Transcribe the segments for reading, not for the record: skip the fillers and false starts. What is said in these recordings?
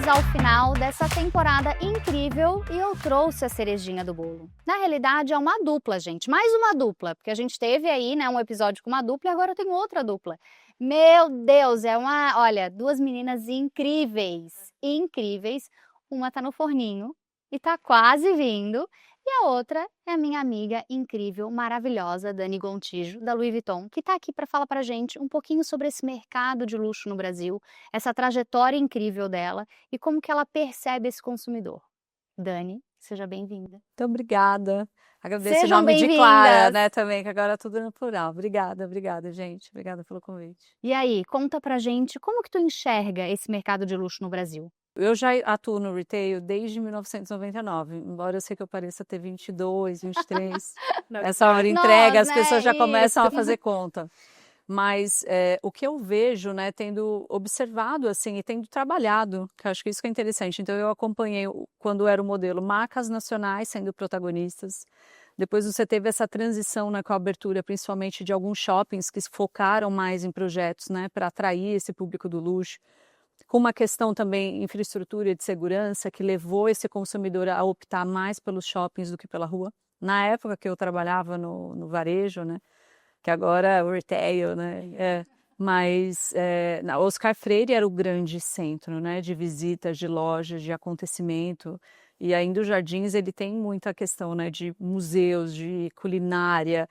chegamos ao final dessa temporada incrível e eu trouxe a cerejinha do bolo. Na realidade é uma dupla, gente, mais uma dupla, porque a gente teve aí, né, um episódio com uma dupla e agora eu tenho outra dupla. Meu Deus, olha, duas meninas incríveis, incríveis. Uma tá no forninho e tá quase vindo. E a outra é a minha amiga incrível, maravilhosa, Dani Gontijo, da Louis Vuitton, que está aqui para falar para a gente um pouquinho sobre esse mercado de luxo no Brasil, essa trajetória incrível dela e como que ela percebe esse consumidor. Dani, seja bem-vinda. Muito obrigada. Agradeço Sejam em nome de bem-vindas. Clara, né, também, que agora é tudo no plural. Obrigada, gente. Obrigada pelo convite. E aí, conta pra gente como que tu enxerga esse mercado de luxo no Brasil? Eu já atuo no retail desde 1999, embora eu sei que eu pareça ter 22, 23. Essa hora entrega, as pessoas já começam a fazer conta. Mas o que eu vejo, né, tendo observado assim e tendo trabalhado, que eu acho que isso que é interessante. Então eu acompanhei quando era o modelo marcas nacionais sendo protagonistas. Depois você teve essa transição, né, com a abertura principalmente de alguns shoppings que focaram mais em projetos, né, para atrair esse público do luxo, com uma questão também infraestrutura e de segurança que levou esse consumidor a optar mais pelos shoppings do que pela rua. Na época que eu trabalhava no varejo, né, que agora é o retail, né, mas Oscar Freire era o grande centro, né, de visitas, de lojas, de acontecimento. E ainda os Jardins, ele tem muita questão, né, de museus, de culinária,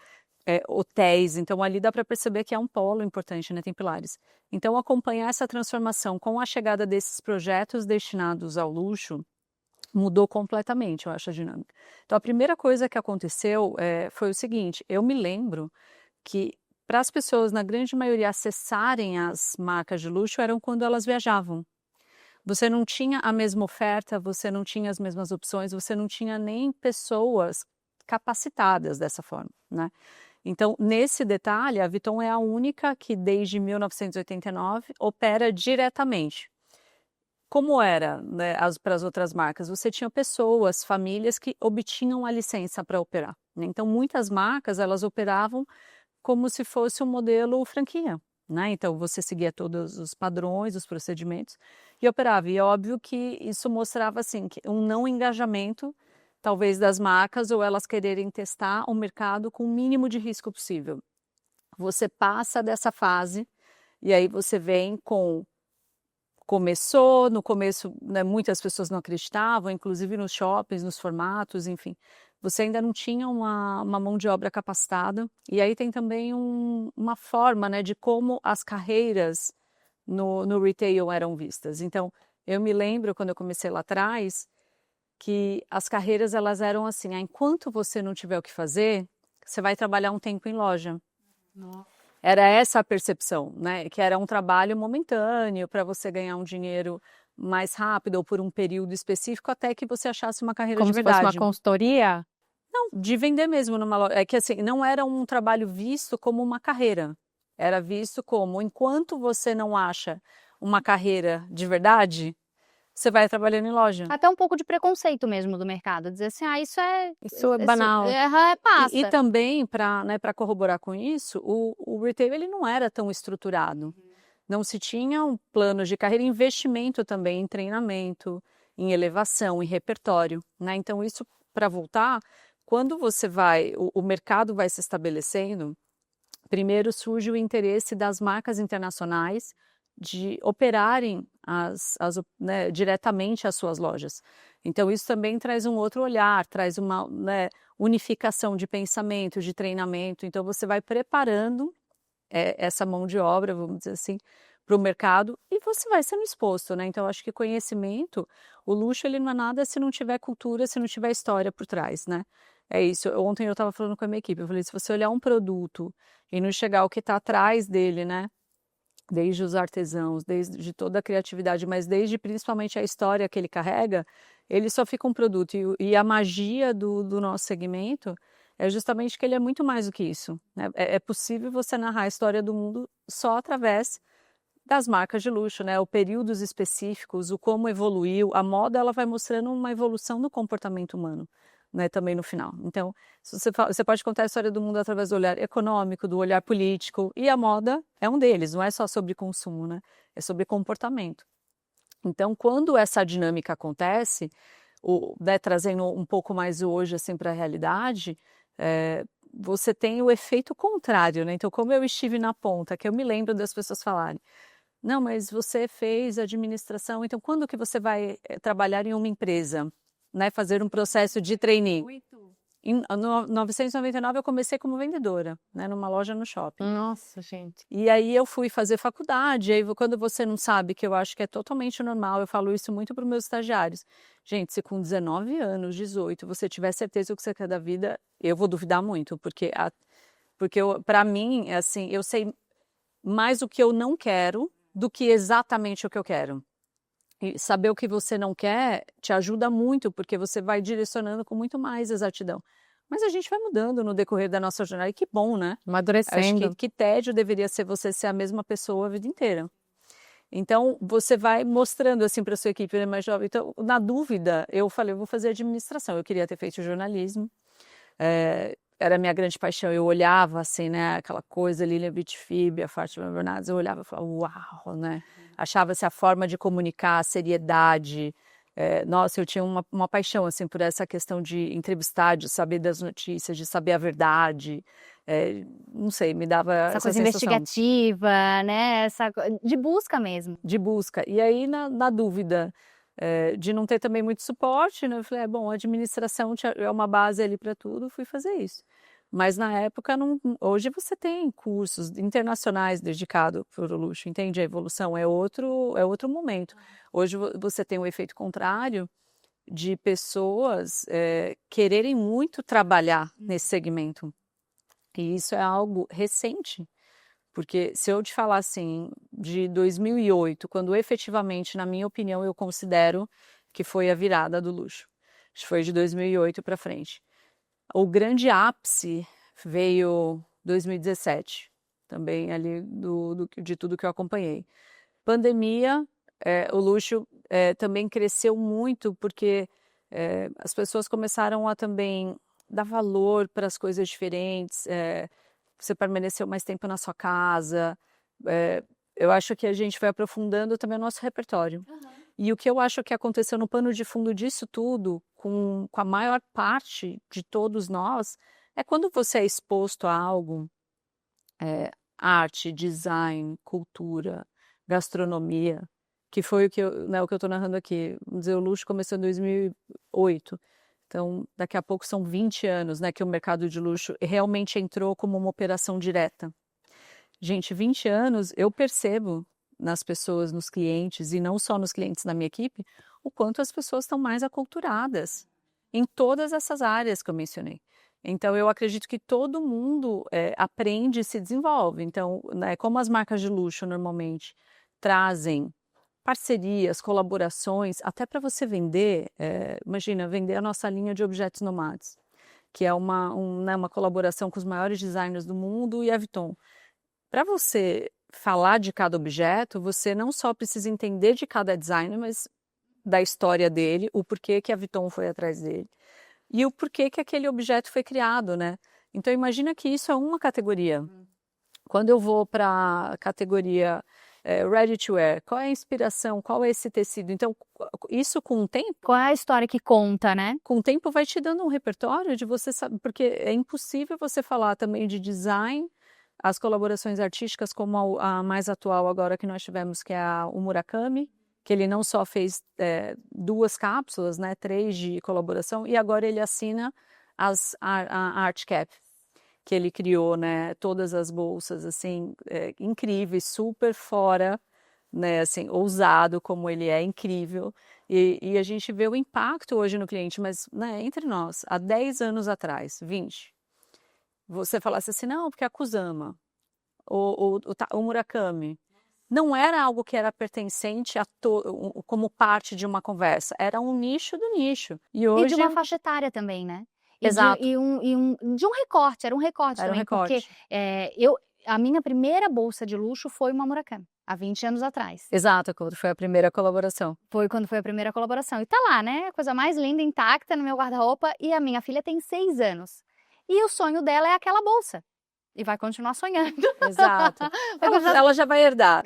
hotéis. Então ali dá para perceber que é um polo importante, né, tem pilares. Então acompanhar essa transformação com a chegada desses projetos destinados ao luxo mudou completamente, eu acho, a dinâmica. Então a primeira coisa que aconteceu foi o seguinte: eu me lembro que para as pessoas, na grande maioria, acessarem as marcas de luxo eram quando elas viajavam. Você não tinha a mesma oferta, você não tinha as mesmas opções, você não tinha nem pessoas capacitadas dessa forma, né? Então, nesse detalhe, a Vuitton é a única que, desde 1989, opera diretamente. Como era, né, para as outras marcas? Você tinha pessoas, famílias que obtinham a licença para operar, né? Então, muitas marcas, elas operavam como se fosse um modelo franquia, né? Então você seguia todos os padrões, os procedimentos e operava. E é óbvio que isso mostrava assim que um não engajamento, talvez das marcas, ou elas quererem testar o mercado com o mínimo de risco possível. Você passa dessa fase e aí você vem com começou, no começo, né, muitas pessoas não acreditavam, inclusive nos shoppings, nos formatos, enfim. Você ainda não tinha uma mão de obra capacitada. E aí tem também uma forma, né, de como as carreiras no retail eram vistas. Então, eu me lembro, quando eu comecei lá atrás, que as carreiras elas eram assim: enquanto você não tiver o que fazer, você vai trabalhar um tempo em loja. Nossa. Era essa a percepção, né? Que era um trabalho momentâneo para você ganhar um dinheiro mais rápido ou por um período específico até que você achasse uma carreira de verdade. Como se fosse uma consultoria? Não, de vender mesmo numa loja. É que assim, não era um trabalho visto como uma carreira. Era visto como, enquanto você não acha uma carreira de verdade, você vai trabalhando em loja. Até um pouco de preconceito mesmo do mercado, dizer assim, isso é banal. passa. E também, para, né, para corroborar com isso, o retail ele não era tão estruturado. Não se tinha um plano de carreira, investimento também em treinamento, em elevação, em repertório, né? Então isso, para voltar, quando você vai, o mercado vai se estabelecendo, primeiro surge o interesse das marcas internacionais de operarem né, diretamente as suas lojas. Então isso também traz um outro olhar, traz uma, né, unificação de pensamento, de treinamento. Então você vai preparando essa mão de obra, vamos dizer assim, para o mercado e você vai sendo exposto, né? Então acho que conhecimento, o luxo ele não é nada se não tiver cultura, se não tiver história por trás, né? É isso. Ontem eu estava falando com a minha equipe, eu falei, se você olhar um produto e não chegar o que está atrás dele, né? Desde os artesãos, desde toda a criatividade, mas desde principalmente a história que ele carrega, ele só fica um produto. E a magia do nosso segmento é justamente que ele é muito mais do que isso, né? É possível você narrar a história do mundo só através das marcas de luxo, né? O períodos específicos, o como evoluiu, a moda ela vai mostrando uma evolução no comportamento humano, né? Também no final. Então, você pode contar a história do mundo através do olhar econômico, do olhar político, e a moda é um deles, não é só sobre consumo, né? É sobre comportamento. Então, quando essa dinâmica acontece, né, trazendo um pouco mais hoje assim, para a realidade, você tem o efeito contrário, né? Então, como eu estive na ponta, que eu me lembro das pessoas falarem, não, mas você fez administração, então quando que você vai trabalhar em uma empresa, né, fazer um processo de trainee? Em 999 eu comecei como vendedora, né, numa loja no shopping. Nossa, gente. E aí eu fui fazer faculdade, aí quando você não sabe, que eu acho que é totalmente normal, eu falo isso muito para os meus estagiários. Gente, se com 19 anos, 18, você tiver certeza do que você quer da vida, eu vou duvidar muito, porque para mim, assim, eu sei mais o que eu não quero do que exatamente o que eu quero. E saber o que você não quer te ajuda muito, porque você vai direcionando com muito mais exatidão. Mas a gente vai mudando no decorrer da nossa jornada, e que bom, né? Amadurecendo. Acho que tédio deveria ser você ser a mesma pessoa a vida inteira. Então, você vai mostrando assim para a sua equipe, né, mais jovem. Então, na dúvida, eu falei, eu vou fazer administração. Eu queria ter feito jornalismo. Era a minha grande paixão. Eu olhava assim, né, aquela coisa, Lilian Vitfib, a Fátima Bernardes, eu olhava e falava, uau, né? Achava-se a forma de comunicar, a seriedade. Nossa, eu tinha uma paixão assim por essa questão de entrevistar, de saber das notícias, de saber a verdade. Não sei, me dava essa coisa sensação investigativa, né? De busca mesmo. de busca. E aí, na dúvida de não ter também muito suporte, né? Eu falei, bom, a administração é uma base ali para tudo, fui fazer isso. Mas na época, hoje você tem cursos internacionais dedicados para o luxo, entende? A evolução é outro momento. Hoje você tem o efeito contrário de pessoas quererem muito trabalhar nesse segmento. E isso é algo recente. Porque se eu te falar assim, de 2008, quando efetivamente, na minha opinião, eu considero que foi a virada do luxo. Acho que foi de 2008 para frente. O grande ápice veio 2017, também ali de tudo que eu acompanhei. Pandemia, o luxo também cresceu muito porque as pessoas começaram a também dar valor para as coisas diferentes, você permaneceu mais tempo na sua casa. Eu acho que a gente foi aprofundando também o nosso repertório. Uhum. E o que eu acho que aconteceu no pano de fundo disso tudo, com a maior parte de todos nós, é quando você é exposto a algo, arte, design, cultura, gastronomia, que foi o que eu estou narrando aqui. Vamos dizer, o luxo começou em 2008. Então, daqui a pouco são 20 anos, né, que o mercado de luxo realmente entrou como uma operação direta. Gente, 20 anos, eu percebo nas pessoas, nos clientes, e não só nos clientes da minha equipe, o quanto as pessoas estão mais aculturadas em todas essas áreas que eu mencionei. Então, eu acredito que todo mundo aprende e se desenvolve. Então, né, como as marcas de luxo normalmente trazem parcerias, colaborações, até para você vender, imagina, vender a nossa linha de objetos nomads, que é uma colaboração com os maiores designers do mundo e a Vuitton. Para você falar de cada objeto, você não só precisa entender de cada designer, mas da história dele, o porquê que a Vuitton foi atrás dele e o porquê que aquele objeto foi criado, né? Então imagina que isso é uma categoria. Quando eu vou para a categoria ready to wear, qual é a inspiração, qual é esse tecido? Então isso com o tempo... Qual é a história que conta, né? Com o tempo vai te dando um repertório de você saber, porque é impossível você falar também de design, as colaborações artísticas como a mais atual agora que nós tivemos, que é o Murakami, que ele não só fez 2 cápsulas, né, 3 de colaboração, e agora ele assina a Art Cap, que ele criou, né, todas as bolsas, assim, incríveis, super fora, né, assim, ousado como ele é, incrível, e a gente vê o impacto hoje no cliente, mas, né, entre nós, há 10 anos atrás, 20, você falasse assim, não, porque a Kusama, o Murakami, não era algo que era pertencente como parte de uma conversa, era um nicho do nicho. E hoje... E de uma faixa etária também, né? Exato. De um recorte, era um recorte era também, um recorte. Porque a minha primeira bolsa de luxo foi uma Murakami, há 20 anos atrás. Exato, quando foi a primeira colaboração. Foi quando foi a primeira colaboração. E tá lá, né? A coisa mais linda, intacta no meu guarda-roupa, e a minha filha tem 6 anos. E o sonho dela é aquela bolsa. e vai continuar sonhando. Exato. Ela já vai herdar.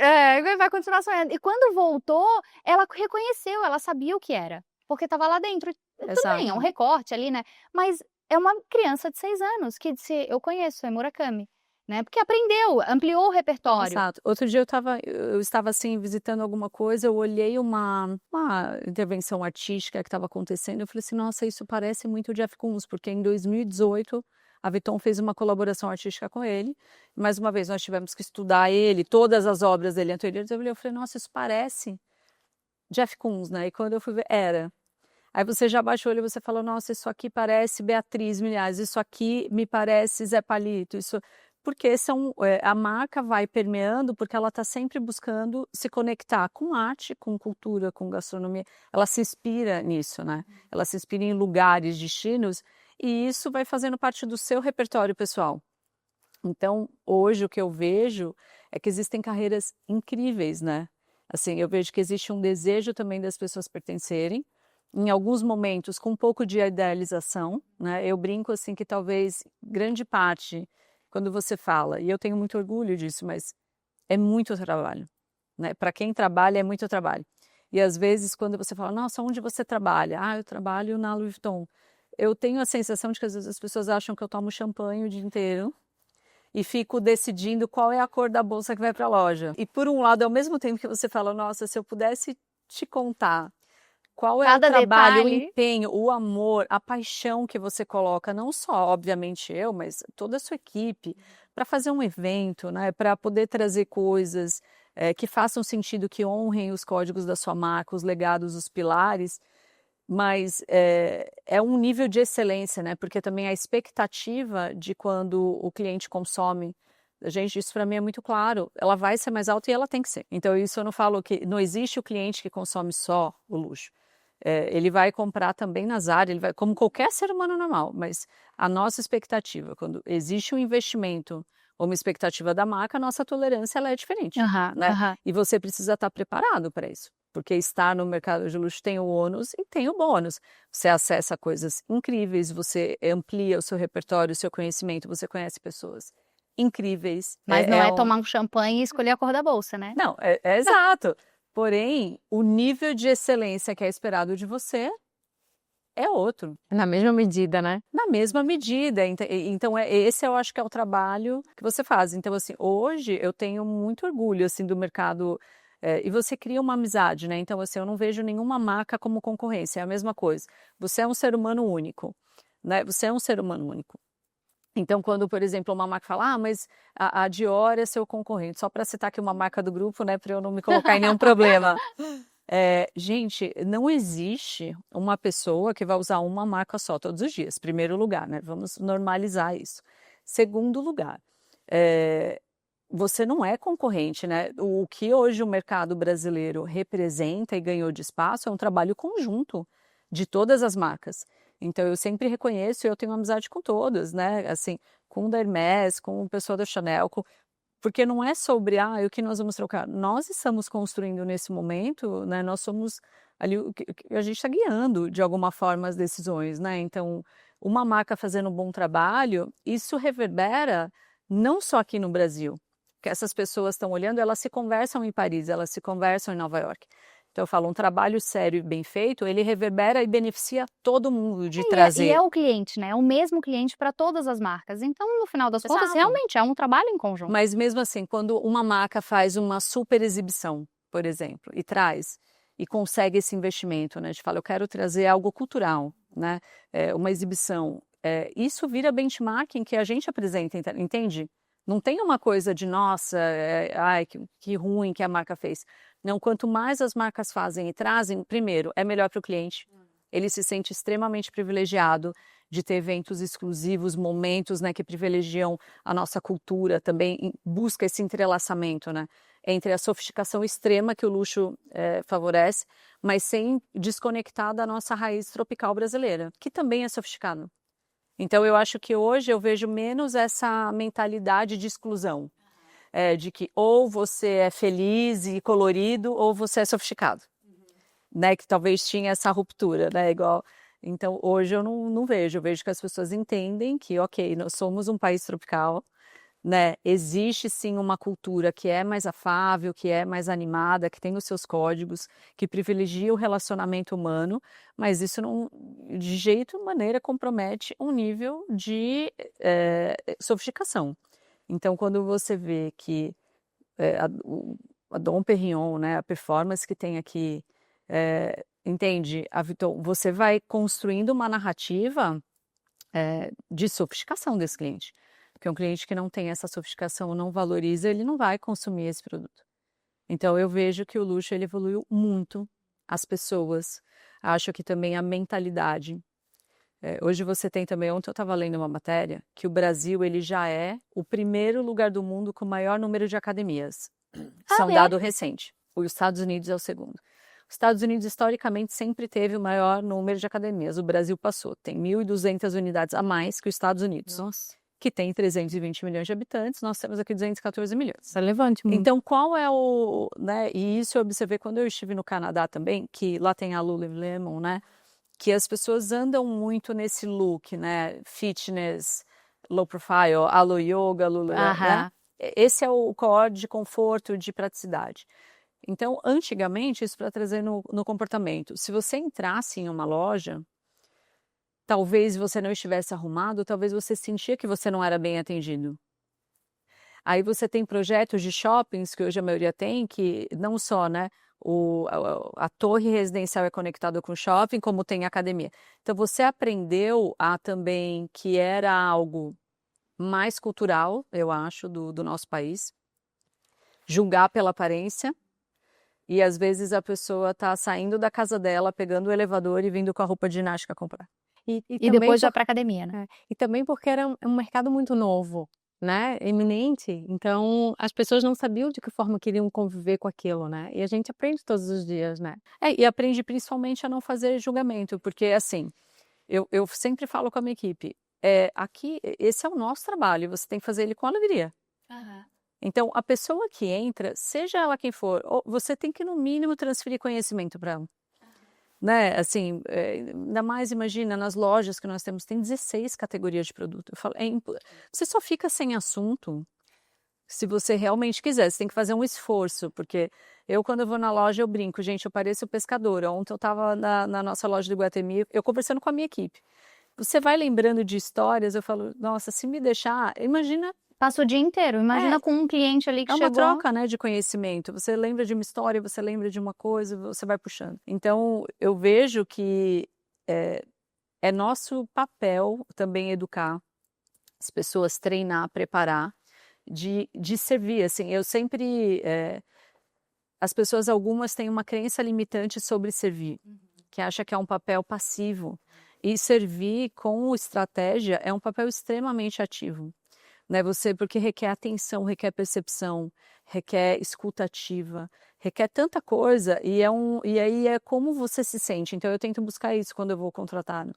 Vai continuar sonhando. E quando voltou, ela reconheceu, ela sabia o que era, porque estava lá dentro. Tudo bem, é um recorte ali, né? Mas é uma criança de 6 anos que disse, eu conheço, é Murakami. Né? Porque aprendeu, ampliou o repertório. Exato. Outro dia eu estava assim, visitando alguma coisa, eu olhei uma intervenção artística que estava acontecendo, eu falei assim, nossa, isso parece muito o Jeff Koons, porque em 2018 a Vuitton fez uma colaboração artística com ele, mais uma vez nós tivemos que estudar ele, todas as obras dele anteriores, eu falei, nossa, isso parece Jeff Koons, né? E quando eu fui ver, era. Aí você já baixa o olho e você fala, nossa, isso aqui parece Beatriz Milhares, isso aqui me parece Zé Palito, isso... Porque a marca vai permeando, porque ela está sempre buscando se conectar com arte, com cultura, com gastronomia. Ela se inspira nisso, né? Ela se inspira em lugares, destinos, e isso vai fazendo parte do seu repertório pessoal. Então, hoje o que eu vejo é que existem carreiras incríveis, né? Assim, eu vejo que existe um desejo também das pessoas pertencerem, em alguns momentos com um pouco de idealização, né? Eu brinco assim que talvez grande parte, quando você fala, e eu tenho muito orgulho disso, mas é muito trabalho, né? Para quem trabalha é muito trabalho. E às vezes quando você fala, nossa, onde você trabalha? Ah, eu trabalho na Louis Vuitton. Eu tenho a sensação de que às vezes as pessoas acham que eu tomo champanhe o dia inteiro e fico decidindo qual é a cor da bolsa que vai para a loja. E por um lado, ao mesmo tempo que você fala, nossa, se eu pudesse te contar qual é o trabalho, o empenho, o amor, a paixão que você coloca, não só, obviamente, eu, mas toda a sua equipe, para fazer um evento, né, para poder trazer coisas que façam sentido, que honrem os códigos da sua marca, os legados, os pilares, mas é um nível de excelência, né, porque também a expectativa de quando o cliente consome, gente, isso para mim é muito claro, ela vai ser mais alta e ela tem que ser. Então isso eu não falo que não existe o cliente que consome só o luxo. Ele vai comprar também nas áreas, ele vai, como qualquer ser humano normal, mas a nossa expectativa, quando existe um investimento ou uma expectativa da marca, a nossa tolerância ela é diferente, né? E você precisa estar preparado para isso, porque estar no mercado de luxo tem o ônus e tem o bônus. Você acessa coisas incríveis, você amplia o seu repertório, o seu conhecimento, você conhece pessoas incríveis. Mas não é tomar um champanhe e escolher a cor da bolsa, né? Não, é exato. Porém, o nível de excelência que é esperado de você é outro. Na mesma medida, né? Na mesma medida. Então, esse eu acho que é o trabalho que você faz. Então, assim, hoje eu tenho muito orgulho, assim, do mercado. E você cria uma amizade, né? Então, assim, eu não vejo nenhuma marca como concorrência. É a mesma coisa. Você é um ser humano único, né? Você é um ser humano único. Então, quando, por exemplo, uma marca fala, mas a Dior é seu concorrente, só para citar aqui uma marca do grupo, né, para eu não me colocar em nenhum problema. Gente, não existe uma pessoa que vai usar uma marca só todos os dias, primeiro lugar, né, vamos normalizar isso. Segundo lugar, você não é concorrente, né, o que hoje o mercado brasileiro representa e ganhou de espaço é um trabalho conjunto de todas as marcas. Então, eu sempre reconheço e eu tenho amizade com todas, né? Assim, com o da Hermès, com o pessoal da Chanel, porque não é sobre, o que nós vamos trocar. Nós estamos construindo nesse momento, né? Nós somos ali, a gente está guiando, de alguma forma, as decisões, né? Então, uma marca fazendo um bom trabalho, isso reverbera não só aqui no Brasil, que essas pessoas estão olhando, elas se conversam em Paris, elas se conversam em Nova York. Então, eu falo, um trabalho sério e bem feito, ele reverbera e beneficia todo mundo de trazer. E é o cliente, né? É o mesmo cliente para todas as marcas. Então, no final das contas, realmente é um trabalho em conjunto. Mas mesmo assim, quando uma marca faz uma super exibição, por exemplo, e traz, e consegue esse investimento, né? De falar, eu quero trazer algo cultural, né? Uma exibição. Isso vira benchmarking que a gente apresenta, entende? Não tem uma coisa de, nossa, que ruim que a marca fez. Não, quanto mais as marcas fazem e trazem, primeiro, é melhor para o cliente. Ele se sente extremamente privilegiado de ter eventos exclusivos, momentos, né, que privilegiam a nossa cultura, também busca esse entrelaçamento, né, entre a sofisticação extrema que o luxo favorece, mas sem desconectar da nossa raiz tropical brasileira, que também é sofisticado. Então, eu acho que hoje eu vejo menos essa mentalidade de exclusão. De que ou você é feliz e colorido ou você é sofisticado, né? Que talvez tinha essa ruptura, né? Igual. Então, hoje eu não vejo. Eu vejo que as pessoas entendem que, ok, nós somos um país tropical, né? Existe sim uma cultura que é mais afável, que é mais animada, que tem os seus códigos, que privilegia o relacionamento humano, mas isso não, de jeito ou maneira, compromete um nível de sofisticação. Então, quando você vê que a Dom Perignon, né, a performance que tem aqui, entende, você vai construindo uma narrativa de sofisticação desse cliente. Porque um cliente que não tem essa sofisticação, não valoriza, ele não vai consumir esse produto. Então, eu vejo que o luxo ele evoluiu muito, as pessoas, acho que também a mentalidade. Hoje você tem também, ontem eu estava lendo uma matéria, que o Brasil ele já é o primeiro lugar do mundo com o maior número de academias. Isso é um dado recente. Os Estados Unidos é o segundo. Os Estados Unidos, historicamente, sempre teve o maior número de academias. O Brasil passou. Tem 1.200 unidades a mais que os Estados Unidos. Nossa. Que tem 320 milhões de habitantes, nós temos aqui 214 milhões. Isso é relevante. Então, qual é o... né, e isso eu observei quando eu estive no Canadá também, que lá tem a Lululemon, né? Que as pessoas andam muito nesse look, né? Fitness, low profile, alo yoga, Lululemon, né? Esse é o core de conforto, de praticidade. Então, antigamente, isso para trazer no comportamento. Se você entrasse em uma loja, talvez você não estivesse arrumado, talvez você sentia que você não era bem atendido. Aí você tem projetos de shoppings, que hoje a maioria tem, que não só, né, a torre residencial é conectada com o shopping, como tem a academia. Então você aprendeu a também que era algo mais cultural, eu acho, do nosso país, julgar pela aparência, e às vezes a pessoa está saindo da casa dela, pegando o elevador e vindo com a roupa de ginástica comprar. E depois já para academia, né? E também porque era um mercado muito novo, né? Eminente. Então, as pessoas não sabiam de que forma queriam conviver com aquilo, né? E a gente aprende todos os dias, né? E aprende principalmente a não fazer julgamento, porque assim, eu sempre falo com a minha equipe, aqui, esse é o nosso trabalho, você tem que fazer ele com alegria. Então, a pessoa que entra, seja ela quem for, você tem que, no mínimo, transferir conhecimento para ela. Né? Assim, ainda mais, imagina, nas lojas que nós temos, tem 16 categorias de produto. Eu falo, você só fica sem assunto se você realmente quiser. Você tem que fazer um esforço, porque quando eu vou na loja, eu brinco. Gente, eu pareço pescadora. Ontem eu estava na nossa loja de Iguatemi, eu conversando com a minha equipe. Você vai lembrando de histórias, eu falo, nossa, se me deixar, imagina... Passa o dia inteiro. Imagina com um cliente ali que chegou... É uma troca, né, de conhecimento. Você lembra de uma história, você lembra de uma coisa, você vai puxando. Então, eu vejo que é nosso papel também educar as pessoas, treinar, preparar, de servir. Assim, eu sempre... as pessoas, algumas têm uma crença limitante sobre servir, que acha que é um papel passivo. E servir com estratégia é um papel extremamente ativo. Né, porque requer atenção, requer percepção, requer escuta ativa, requer tanta coisa, e aí é como você se sente. Então eu tento buscar isso quando eu vou contratar.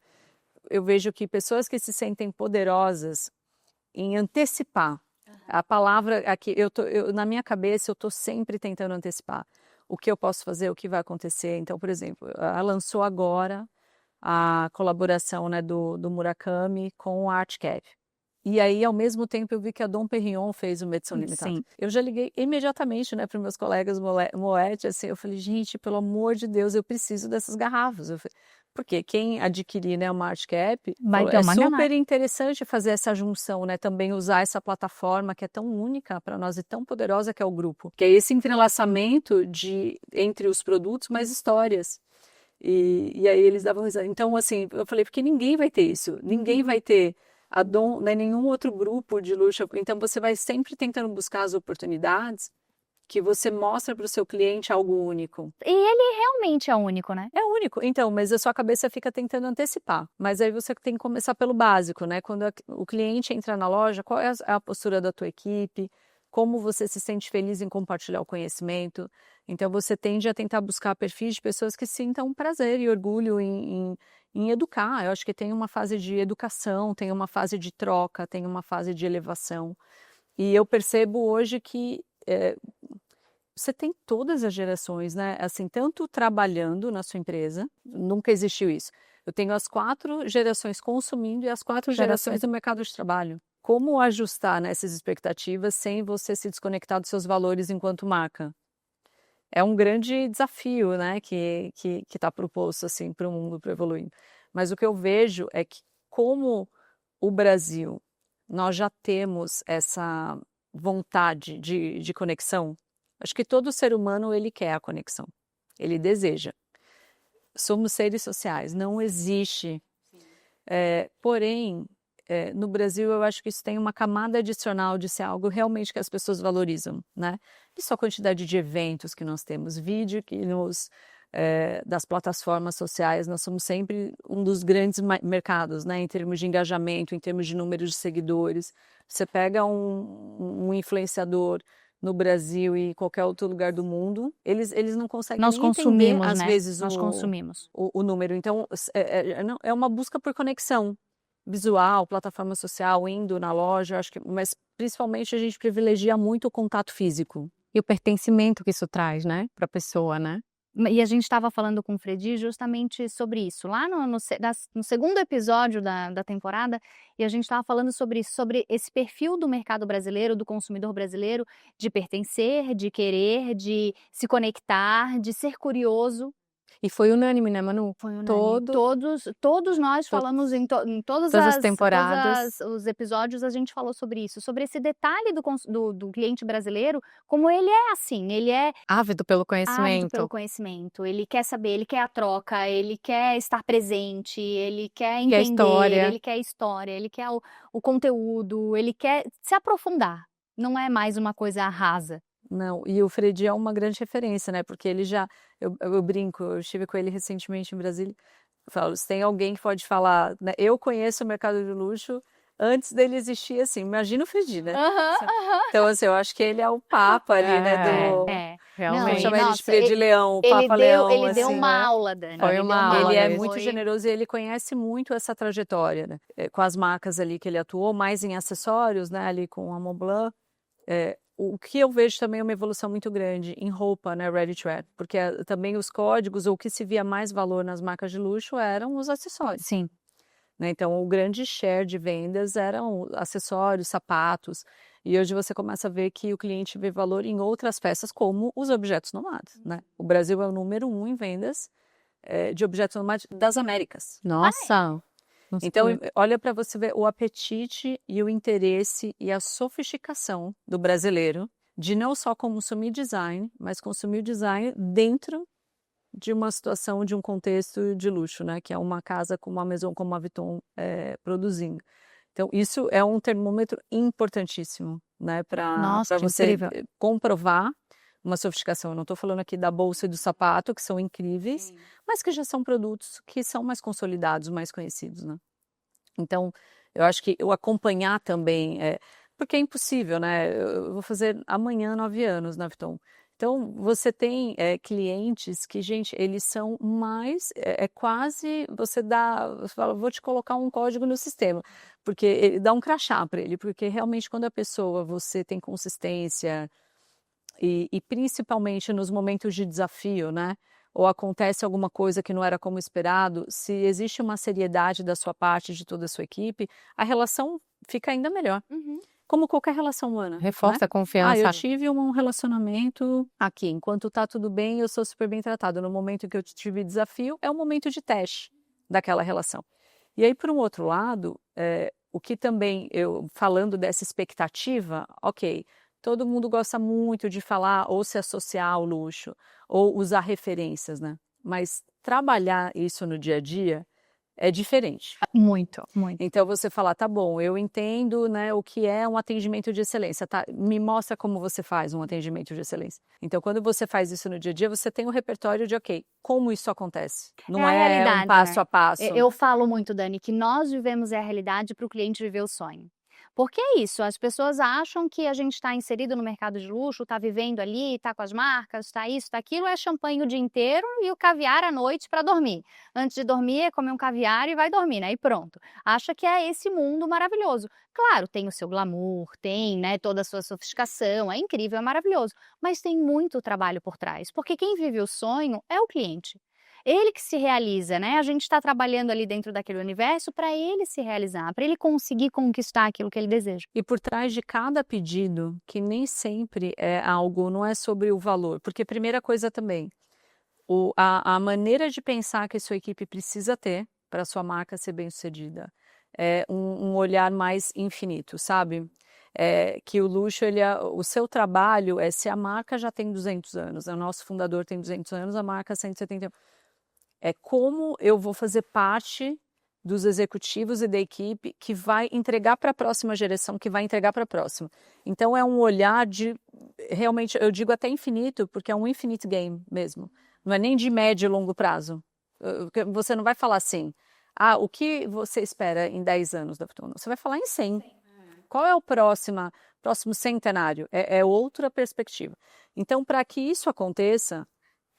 Eu vejo que pessoas que se sentem poderosas em antecipar, a palavra aqui, na minha cabeça eu estou sempre tentando antecipar o que eu posso fazer, o que vai acontecer. Então, por exemplo, ela lançou agora a colaboração, né, do Murakami com a ArtCap. E aí, ao mesmo tempo, eu vi que a Dom Perignon fez uma edição limitada. Sim. Eu já liguei imediatamente, né, para os meus colegas Moet, assim, eu falei, gente, pelo amor de Deus, eu preciso dessas garrafas. Porque quem adquirir, né, uma ArtCap, é super interessante fazer essa junção, né, também usar essa plataforma que é tão única para nós e tão poderosa que é o grupo. Que é esse entrelaçamento entre os produtos, mas histórias. E aí eles davam risada. Então, assim, eu falei, porque ninguém vai ter isso. Ninguém vai ter... a Dom, né, nenhum outro grupo de luxo. Então, você vai sempre tentando buscar as oportunidades que você mostra para o seu cliente algo único. E ele realmente é único, né? É único. Então, mas a sua cabeça fica tentando antecipar. Mas aí você tem que começar pelo básico, né? Quando o cliente entra na loja, qual é a postura da tua equipe? Como você se sente feliz em compartilhar o conhecimento? Então, você tende a tentar buscar perfis de pessoas que sintam prazer e orgulho em educar. Eu acho que tem uma fase de educação, tem uma fase de troca, tem uma fase de elevação. E eu percebo hoje que você tem todas as gerações, né? Assim, tanto trabalhando na sua empresa, nunca existiu isso. Eu tenho as 4 gerações consumindo e as 4 gerações do mercado de trabalho. como ajustar nessas expectativas sem você se desconectar dos seus valores enquanto marca? É um grande desafio, né, que está proposto assim para o mundo, para evoluir. Mas o que eu vejo é que, como o Brasil, nós já temos essa vontade de conexão. Acho que todo ser humano ele quer a conexão, ele deseja. Somos seres sociais, não existe. Porém, no Brasil, eu acho que isso tem uma camada adicional de ser algo realmente que as pessoas valorizam, né? E só a quantidade de eventos que nós temos, vídeo que das plataformas sociais, nós somos sempre um dos grandes mercados, né? Em termos de engajamento, em termos de número de seguidores. Você pega um influenciador no Brasil e qualquer outro lugar do mundo, eles não conseguem Nós nem consumimos, entender, às né? vezes, Nós consumimos. o número. Então, é uma busca por conexão visual, plataforma social, indo na loja, acho que, mas principalmente a gente privilegia muito o contato físico. E o pertencimento que isso traz, né, para a pessoa, né? E a gente estava falando com o Fredi justamente sobre isso, lá no segundo episódio da temporada, e a gente estava falando sobre isso, sobre esse perfil do mercado brasileiro, do consumidor brasileiro, de pertencer, de querer, de se conectar, de ser curioso. E foi unânime, né, Manu? Foi unânime. Todos nós falamos em todas as temporadas. Os episódios, a gente falou sobre isso, sobre esse detalhe do cliente brasileiro, como ele é assim, ele é ávido pelo conhecimento, ele quer saber, ele quer a troca, ele quer estar presente, ele quer entender, ele quer a história, ele quer o conteúdo, ele quer se aprofundar, não é mais uma coisa rasa. Não, e o Fredi é uma grande referência, né? Porque ele já, eu brinco, eu estive com ele recentemente em Brasília, eu falo, se tem alguém que pode falar, né? Eu conheço o mercado de luxo antes dele existir, assim, imagina o Fredi, né? Então, assim, eu acho que ele é o papa ali, né? Realmente. Chama ele de Fredi Leão, o Papa Leão. Ele assim, deu uma aula, Dani. Foi uma aula. Ele é muito generoso e ele conhece muito essa trajetória, né? Com as marcas ali que ele atuou, mais em acessórios, né? Ali com a Montblanc. O que eu vejo também é uma evolução muito grande em roupa, né, ready to wear, porque também os códigos, ou o que se via mais valor nas marcas de luxo eram os acessórios. Sim. Né? Então, o grande share de vendas eram acessórios, sapatos, e hoje você começa a ver que o cliente vê valor em outras peças, como os objetos nomados, né? O Brasil é o número 1 em vendas de objetos nomados das Américas. Nossa! Então, olha para você ver o apetite e o interesse e a sofisticação do brasileiro de não só consumir design, mas consumir design dentro de uma situação, de um contexto de luxo, né? Que é uma casa como a Maison, como a Vuitton produzindo. Então, isso é um termômetro importantíssimo, né? Para você comprovar uma sofisticação. Eu não estou falando aqui da bolsa e do sapato, que são incríveis, mas que já são produtos que são mais consolidados, mais conhecidos, né? Então, eu acho que eu acompanhar também, porque é impossível, né? Eu vou fazer amanhã 9 anos na Vuitton. Então, você tem clientes que, gente, eles são mais, quase, você fala, vou te colocar um código no sistema, porque ele dá um crachá para ele, porque realmente quando a pessoa, você tem consistência, e principalmente nos momentos de desafio, né? Ou acontece alguma coisa que não era como esperado, se existe uma seriedade da sua parte, de toda a sua equipe, a relação fica ainda melhor. Como qualquer relação humana. Reforça a confiança. Eu tive um relacionamento aqui, enquanto tá tudo bem, eu sou super bem tratado. No momento que eu tive desafio, é um momento de teste daquela relação. E aí, por um outro lado, o que também, falando dessa expectativa, ok, todo mundo gosta muito de falar ou se associar ao luxo, ou usar referências, né? Mas trabalhar isso no dia a dia é diferente. Muito, muito. Então você fala, tá bom, eu entendo, né, o que é um atendimento de excelência, tá? Me mostra como você faz um atendimento de excelência. Então quando você faz isso no dia a dia, você tem um repertório de, ok, como isso acontece? Não é um passo a passo. Eu falo muito, Dani, que nós vivemos a realidade para o cliente viver o sonho. Porque é isso, as pessoas acham que a gente está inserido no mercado de luxo, está vivendo ali, está com as marcas, está isso, está aquilo, é champanhe o dia inteiro e o caviar à noite para dormir. Antes de dormir é comer um caviar e vai dormir, né? E pronto. Acha que é esse mundo maravilhoso. Claro, tem o seu glamour, tem, né, toda a sua sofisticação, é incrível, é maravilhoso. Mas tem muito trabalho por trás, porque quem vive o sonho é o cliente. ele que se realiza, né? A gente está trabalhando ali dentro daquele universo para ele se realizar, para ele conseguir conquistar aquilo que ele deseja. E por trás de cada pedido, que nem sempre é algo, não é sobre o valor, porque primeira coisa também, a maneira de pensar que a sua equipe precisa ter para a sua marca ser bem-sucedida é um olhar mais infinito, sabe? Que o luxo, o seu trabalho se a marca já tem 200 anos, o nosso fundador tem 200 anos, a marca 170 anos. É como eu vou fazer parte dos executivos e da equipe que vai entregar para a próxima geração, que vai entregar para a próxima. Então é um olhar de, realmente, eu digo até infinito, porque é um infinite game mesmo. Não é nem de médio e longo prazo. Você não vai falar assim, o que você espera em 10 anos da Fortuna? Você vai falar em 100. Qual é o próximo centenário? É outra perspectiva. Então, para que isso aconteça,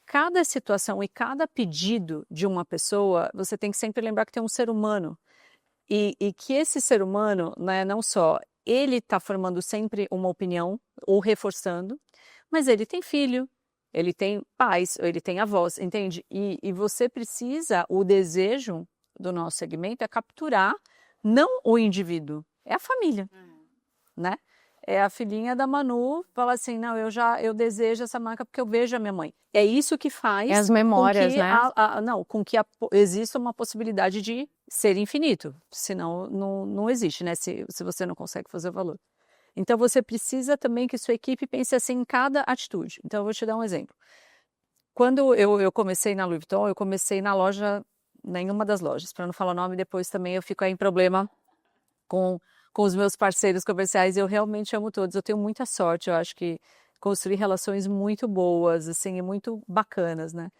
cada situação e cada pedido de uma pessoa, você tem que sempre lembrar que tem um ser humano. E que esse ser humano, né, não só ele está formando sempre uma opinião ou reforçando, mas ele tem filho, ele tem pais, ele tem avós, entende? E você precisa, o desejo do nosso segmento é capturar não o indivíduo, é a família, né? É a filhinha da Manu, fala assim, não, eu desejo essa marca porque eu vejo a minha mãe. É isso que faz as memórias, com que, né? com que exista uma possibilidade de ser infinito, senão não existe, né? Se você não consegue fazer o valor. Então você precisa também que sua equipe pense assim em cada atitude. Então eu vou te dar um exemplo. Quando eu comecei na Louis Vuitton, eu comecei na loja, nenhuma das lojas, para não falar o nome, depois também eu fico aí em problema com os meus parceiros comerciais. Eu realmente amo todos, eu tenho muita sorte, eu acho que construí relações muito boas, assim, e muito bacanas, né?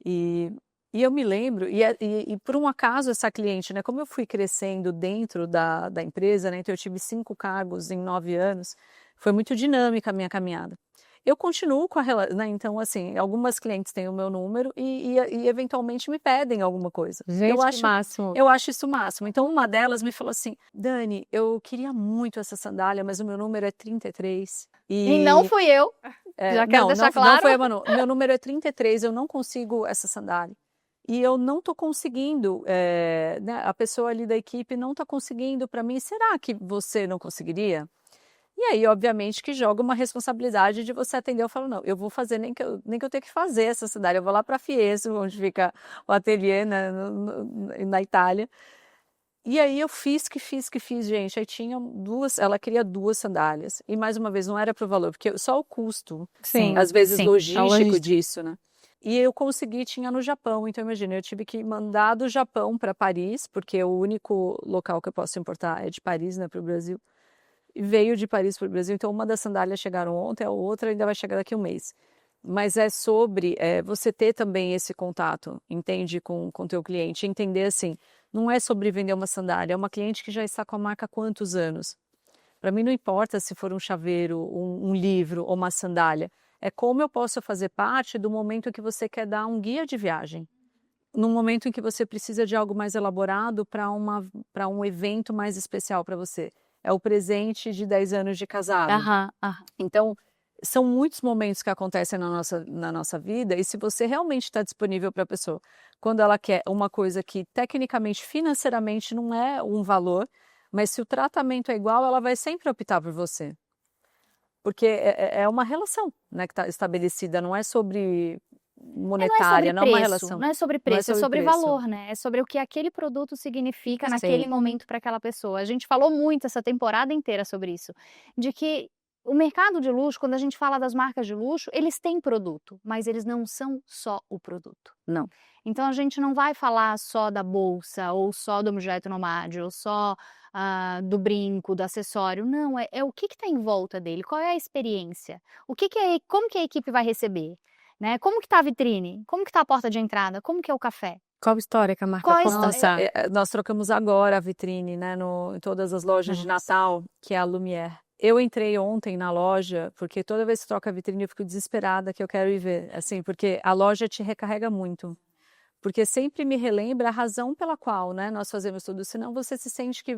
E eu me lembro, e por um acaso essa cliente, né, como eu fui crescendo dentro da empresa, né, então eu tive 5 cargos em 9 anos, foi muito dinâmica a minha caminhada. Eu continuo com né, então assim, algumas clientes têm o meu número e eventualmente me pedem alguma coisa. Gente, que máximo. Eu acho isso o máximo. Então uma delas me falou assim, Dani, eu queria muito essa sandália, mas o meu número é 33. E não fui eu. Já quero deixar claro. Não foi a Manu. Meu número é 33, eu não consigo essa sandália. E eu não estou conseguindo, né, a pessoa ali da equipe não está conseguindo para mim. Será que você não conseguiria? E aí, obviamente, que joga uma responsabilidade de você atender. Eu falo, não, eu vou fazer, nem que eu tenha que fazer essa sandália. Eu vou lá para Fiesco, onde fica o ateliê na Itália. E aí eu fiz, gente. Aí tinha ela queria 2 sandálias. E mais uma vez, não era para o valor, porque só o custo, Sim, às vezes sim, logístico disso, né? E eu consegui, tinha no Japão. Então imagina, eu tive que mandar do Japão para Paris, porque o único local que eu posso importar é de Paris, né, para o Brasil. E veio de Paris para o Brasil. Então uma das sandálias chegaram ontem, a outra ainda vai chegar daqui a um mês. Mas é sobre você ter também esse contato, entende, com o teu cliente, entender assim, não é sobre vender uma sandália, é uma cliente que já está com a marca há quantos anos. Para mim não importa se for um chaveiro, um livro ou uma sandália, é como eu posso fazer parte do momento que você quer dar um guia de viagem, num momento em que você precisa de algo mais elaborado para um evento mais especial para você. É o presente de 10 anos de casado. Então, são muitos momentos que acontecem na nossa vida, e se você realmente está disponível para a pessoa, quando ela quer uma coisa que tecnicamente, financeiramente não é um valor, mas se o tratamento é igual, ela vai sempre optar por você. Porque é uma relação, né, que está estabelecida, não é sobre monetária, não é uma relação. Não é sobre preço, é sobre valor, né? É sobre o que aquele produto significa naquele momento para aquela pessoa. A gente falou muito essa temporada inteira sobre isso, de que o mercado de luxo, quando a gente fala das marcas de luxo, eles têm produto, mas eles não são só o produto. Não. Então a gente não vai falar só da bolsa, ou só do objeto nomade, ou só do brinco, do acessório. Não, é o que está em volta dele, qual é a experiência, como que a equipe vai receber, né? Como que está a vitrine, como que está a porta de entrada, como que é o café. Qual história que a marca Nossa, nós trocamos agora a vitrine, né, em todas as lojas de Natal, que é a Lumière. Eu entrei ontem na loja, porque toda vez que troca a vitrine eu fico desesperada que eu quero ir ver, assim, porque a loja te recarrega muito. Porque sempre me relembra a razão pela qual, né, nós fazemos tudo. Senão você se sente que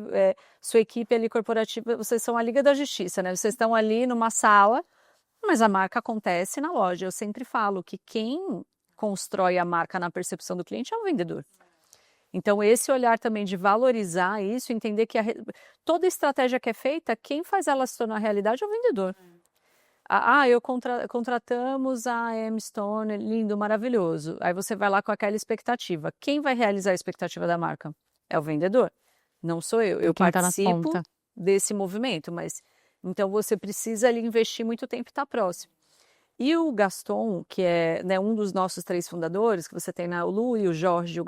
sua equipe ali corporativa, vocês são a Liga da Justiça, né? Vocês estão ali numa sala, mas a marca acontece na loja. Eu sempre falo que quem constrói a marca na percepção do cliente é o vendedor. Então, esse olhar também de valorizar isso, entender que toda estratégia que é feita, quem faz ela se tornar realidade é o vendedor. Contratamos a M. Stone, lindo, maravilhoso. Aí você vai lá com aquela expectativa. Quem vai realizar a expectativa da marca? É o vendedor. Não sou eu. Eu participo desse movimento, mas então você precisa ali investir muito tempo e estar próximo. E o Gaston, que é, né, um dos nossos 3 fundadores, que você tem o Lu e o Jorge e o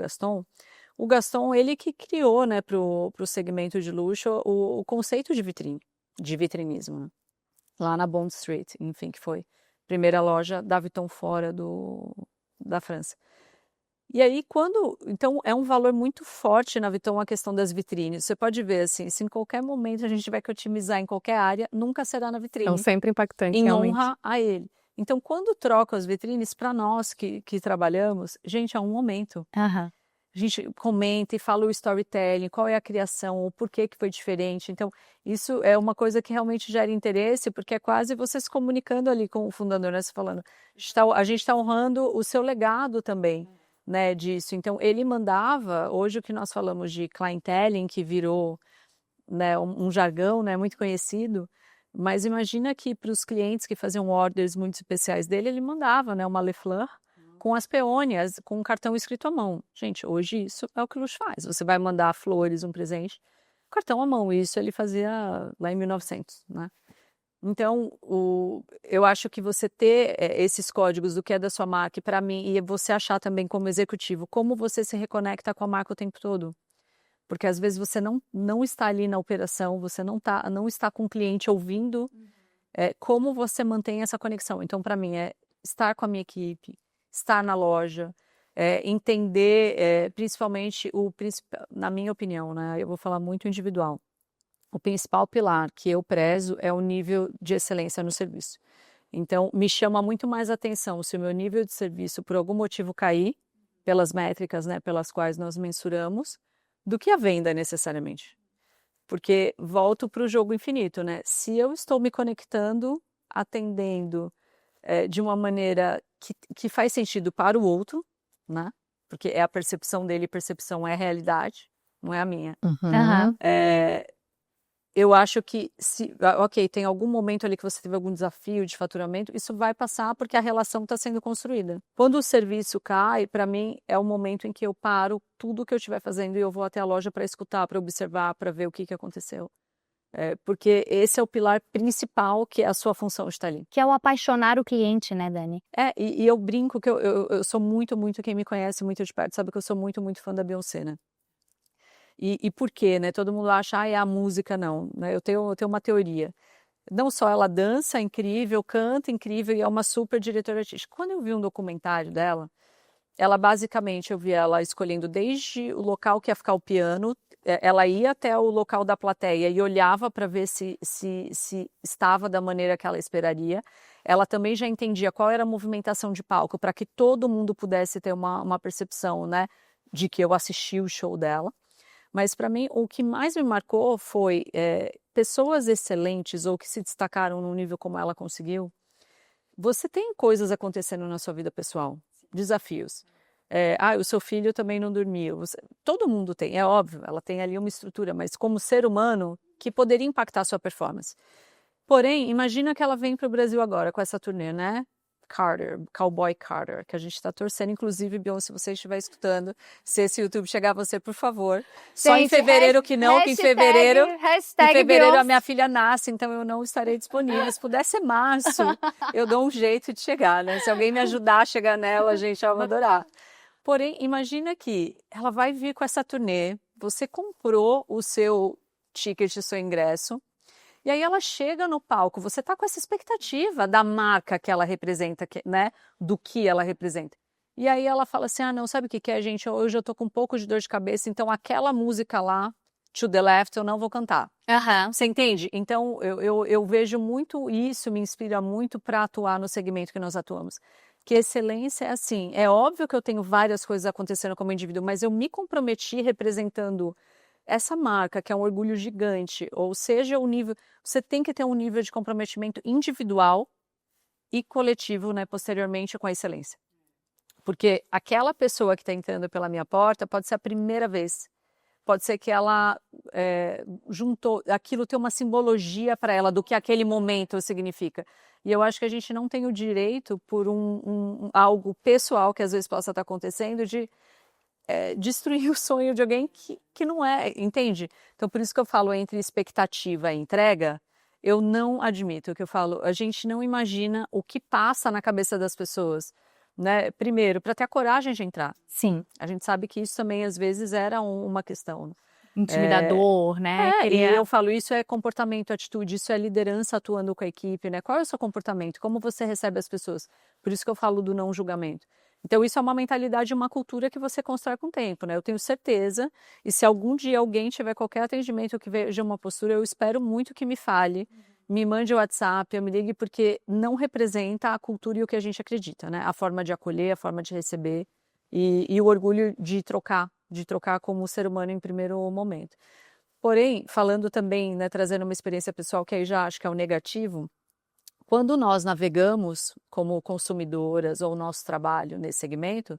Gaston, ele que criou, né, para o segmento de luxo o conceito de vitrine, de vitrinismo, né? Lá na Bond Street, enfim, que foi a primeira loja da Vuitton fora da França. E aí, então, é um valor muito forte na Vuitton a questão das vitrines. Você pode ver, assim, se em qualquer momento a gente tiver que otimizar em qualquer área, nunca será na vitrine. Então, sempre impactante, em realmente. honra a ele. Então, quando troco as vitrines, para nós que trabalhamos, gente, é um momento. Aham. A gente comenta e fala o storytelling, qual é a criação, o porquê que foi diferente. Então, isso é uma coisa que realmente gera interesse, porque é quase você se comunicando ali com o fundador, né? Você falando, a gente está honrando o seu legado também, né, disso. Então, ele mandava, hoje o que nós falamos de clienteling, que virou, né, um jargão, né, muito conhecido, mas imagina que para os clientes que faziam orders muito especiais dele, ele mandava, né, uma Le Fleur, com as peônias, com um cartão escrito à mão. Gente, hoje isso é o que o luxo faz. Você vai mandar flores, um presente, cartão à mão. Isso ele fazia lá em 1900, né? Então, eu acho que você ter esses códigos do que é da sua marca, para mim, e você achar também como executivo, como você se reconecta com a marca o tempo todo. Porque às vezes você não está ali na operação, você não está com o cliente ouvindo, como você mantém essa conexão. Então, para mim, é estar com a minha equipe, estar na loja, entender, principalmente, na minha opinião, né, eu vou falar muito individual, o principal pilar que eu prezo é o nível de excelência no serviço. Então, me chama muito mais atenção se o meu nível de serviço, por algum motivo, cair, pelas métricas, né, pelas quais nós mensuramos, do que a venda, necessariamente. Porque volto para o jogo infinito, né? Se eu estou me conectando, atendendo de uma maneira que faz sentido para o outro, né? Porque é a percepção dele, percepção é realidade, não é a minha. Aham. Eu acho que ok, tem algum momento ali que você teve algum desafio de faturamento, isso vai passar porque a relação está sendo construída. Quando o serviço cai, para mim, é o momento em que eu paro tudo que eu estiver fazendo e eu vou até a loja para escutar, para observar, para ver o que aconteceu. Porque esse é o pilar principal, que é a sua função está ali. Que é o apaixonar o cliente, né, Dani? E eu brinco que eu sou muito, muito, quem me conhece muito de perto sabe que eu sou muito, muito fã da Beyoncé, né? E por quê, né? Todo mundo acha, é a música, não. Né? Eu tenho uma teoria. Não só ela dança incrível, canta incrível e é uma super diretora artística. Quando eu vi um documentário dela, ela basicamente, eu vi ela escolhendo desde o local que ia ficar o piano, ela ia até o local da plateia e olhava para ver se estava da maneira que ela esperaria. Ela também já entendia qual era a movimentação de palco para que todo mundo pudesse ter uma percepção, né, de que eu assisti o show dela. Mas para mim, o que mais me marcou foi pessoas excelentes ou que se destacaram num nível como ela conseguiu. Você tem coisas acontecendo na sua vida pessoal, desafios. O seu filho também não dormiu. Todo mundo tem, é óbvio, ela tem ali uma estrutura, mas como ser humano, que poderia impactar a sua performance. Porém, imagina que ela vem para o Brasil agora com essa turnê, né? Carter, Cowboy Carter, que a gente está torcendo, inclusive, Beyoncé, se você estiver escutando, se esse YouTube chegar a você, por favor. Só em fevereiro que não, que em fevereiro a minha filha nasce, então eu não estarei disponível. Se puder ser março, eu dou um jeito de chegar, né? Se alguém me ajudar a chegar nela, gente, eu vou adorar. Porém, imagina que ela vai vir com essa turnê, você comprou o seu ticket, o seu ingresso, e aí ela chega no palco, você está com essa expectativa da marca que ela representa, né? Do que ela representa. E aí ela fala assim, não, sabe o que é, gente? Hoje eu tô com um pouco de dor de cabeça, então aquela música lá, To The Left, eu não vou cantar. Aham. Você entende? Então eu vejo muito isso, me inspira muito para atuar no segmento que nós atuamos. Que excelência é assim, é óbvio que eu tenho várias coisas acontecendo como indivíduo, mas eu me comprometi representando essa marca, que é um orgulho gigante, ou seja, o nível, você tem que ter um nível de comprometimento individual e coletivo, né, posteriormente com a excelência. Porque aquela pessoa que está entrando pela minha porta pode ser a primeira vez. Pode ser que ela juntou, aquilo tem uma simbologia para ela do que aquele momento significa. E eu acho que a gente não tem o direito, por algo pessoal que às vezes possa estar acontecendo, de destruir o sonho de alguém que não é, entende? Então, por isso que eu falo entre expectativa e entrega, eu não admito o que eu falo. A gente não imagina o que passa na cabeça das pessoas, né? Primeiro, para ter a coragem de entrar. Sim. A gente sabe que isso também, às vezes, era uma questão. Intimidador, né? E eu falo, isso é comportamento, atitude, isso é liderança atuando com a equipe, né? Qual é o seu comportamento? Como você recebe as pessoas? Por isso que eu falo do não julgamento. Então, isso é uma mentalidade, uma cultura que você constrói com o tempo, né? Eu tenho certeza, e se algum dia alguém tiver qualquer atendimento que veja uma postura, eu espero muito que me fale, me mande o WhatsApp, eu me ligue, porque não representa a cultura e o que a gente acredita, né? A forma de acolher, a forma de receber e o orgulho de trocar como ser humano em primeiro momento. Porém, falando também, né, trazendo uma experiência pessoal, que aí já acho que é o negativo, quando nós navegamos como consumidoras ou nosso trabalho nesse segmento,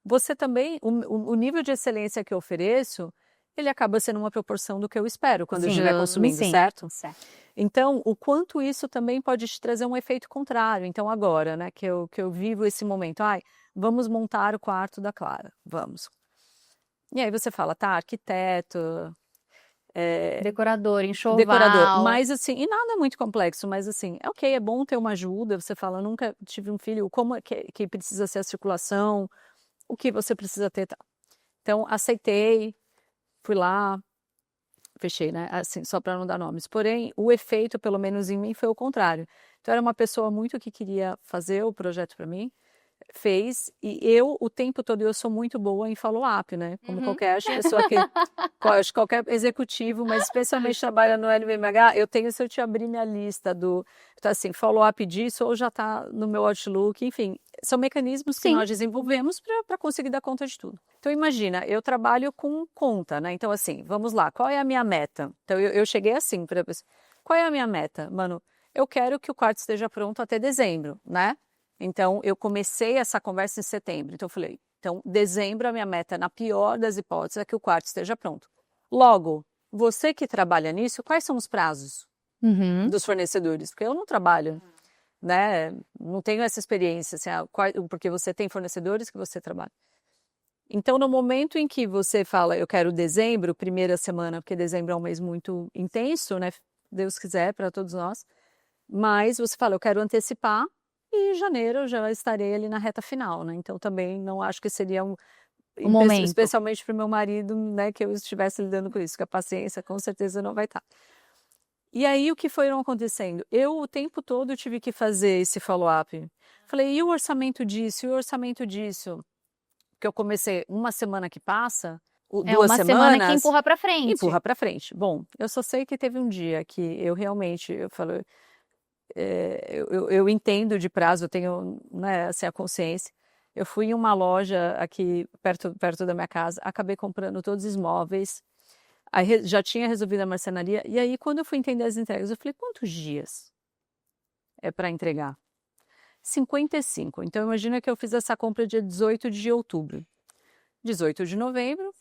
você também, o nível de excelência que eu ofereço, ele acaba sendo uma proporção do que eu espero quando eu estiver consumindo, certo? Então, o quanto isso também pode te trazer um efeito contrário. Então, agora, né, que eu vivo esse momento, vamos montar o quarto da Clara, vamos. E aí você fala, tá, arquiteto, decorador, enxoval. Decorador, mas assim, e nada muito complexo, mas assim, é bom ter uma ajuda, você fala, nunca tive um filho, como é que precisa ser a circulação, o que você precisa ter, tá. Então, aceitei, fui lá, fechei, né, assim, só para não dar nomes, porém, o efeito, pelo menos em mim, foi o contrário. Então, era uma pessoa muito que queria fazer o projeto para mim, fez, e eu, o tempo todo, eu sou muito boa em follow-up, né? Como qualquer pessoa qualquer executivo, mas especialmente trabalha no LVMH, eu tenho, se eu te abrir minha lista então assim, follow-up disso, ou já está no meu Outlook, enfim, são mecanismos que nós desenvolvemos para conseguir dar conta de tudo. Então imagina, eu trabalho com conta, né? Então assim, vamos lá, qual é a minha meta? Então eu cheguei assim para a pessoa, qual é a minha meta? Mano, eu quero que o quarto esteja pronto até dezembro, né? Então, eu comecei essa conversa em setembro. Então, eu falei, dezembro a minha meta, na pior das hipóteses, é que o quarto esteja pronto. Logo, você que trabalha nisso, quais são os prazos dos fornecedores? Porque eu não trabalho, né? Não tenho essa experiência, assim, porque você tem fornecedores que você trabalha. Então, no momento em que você fala, eu quero dezembro, primeira semana, porque dezembro é um mês muito intenso, né? Deus quiser, para todos nós. Mas você fala, eu quero antecipar, e em janeiro eu já estarei ali na reta final, né? Então também não acho que seria um momento, especialmente para o meu marido, né, que eu estivesse lidando com isso, que a paciência com certeza não vai estar. E aí o que foi acontecendo? Eu o tempo todo tive que fazer esse follow-up. Falei, e o orçamento disso? E o orçamento disso? Porque eu comecei uma semana que passa, 2 semanas... É uma semana que empurra para frente. Empurra para frente. Bom, eu só sei que teve um dia que eu realmente, eu falei... eu entendo de prazo, eu tenho, né, assim, a consciência. Eu fui em uma loja aqui perto da minha casa, acabei comprando todos os móveis, aí já tinha resolvido a marcenaria, e aí quando eu fui entender as entregas, eu falei, quantos dias é para entregar? 55. Então imagina que eu fiz essa compra dia 18 de outubro. 18 de novembro,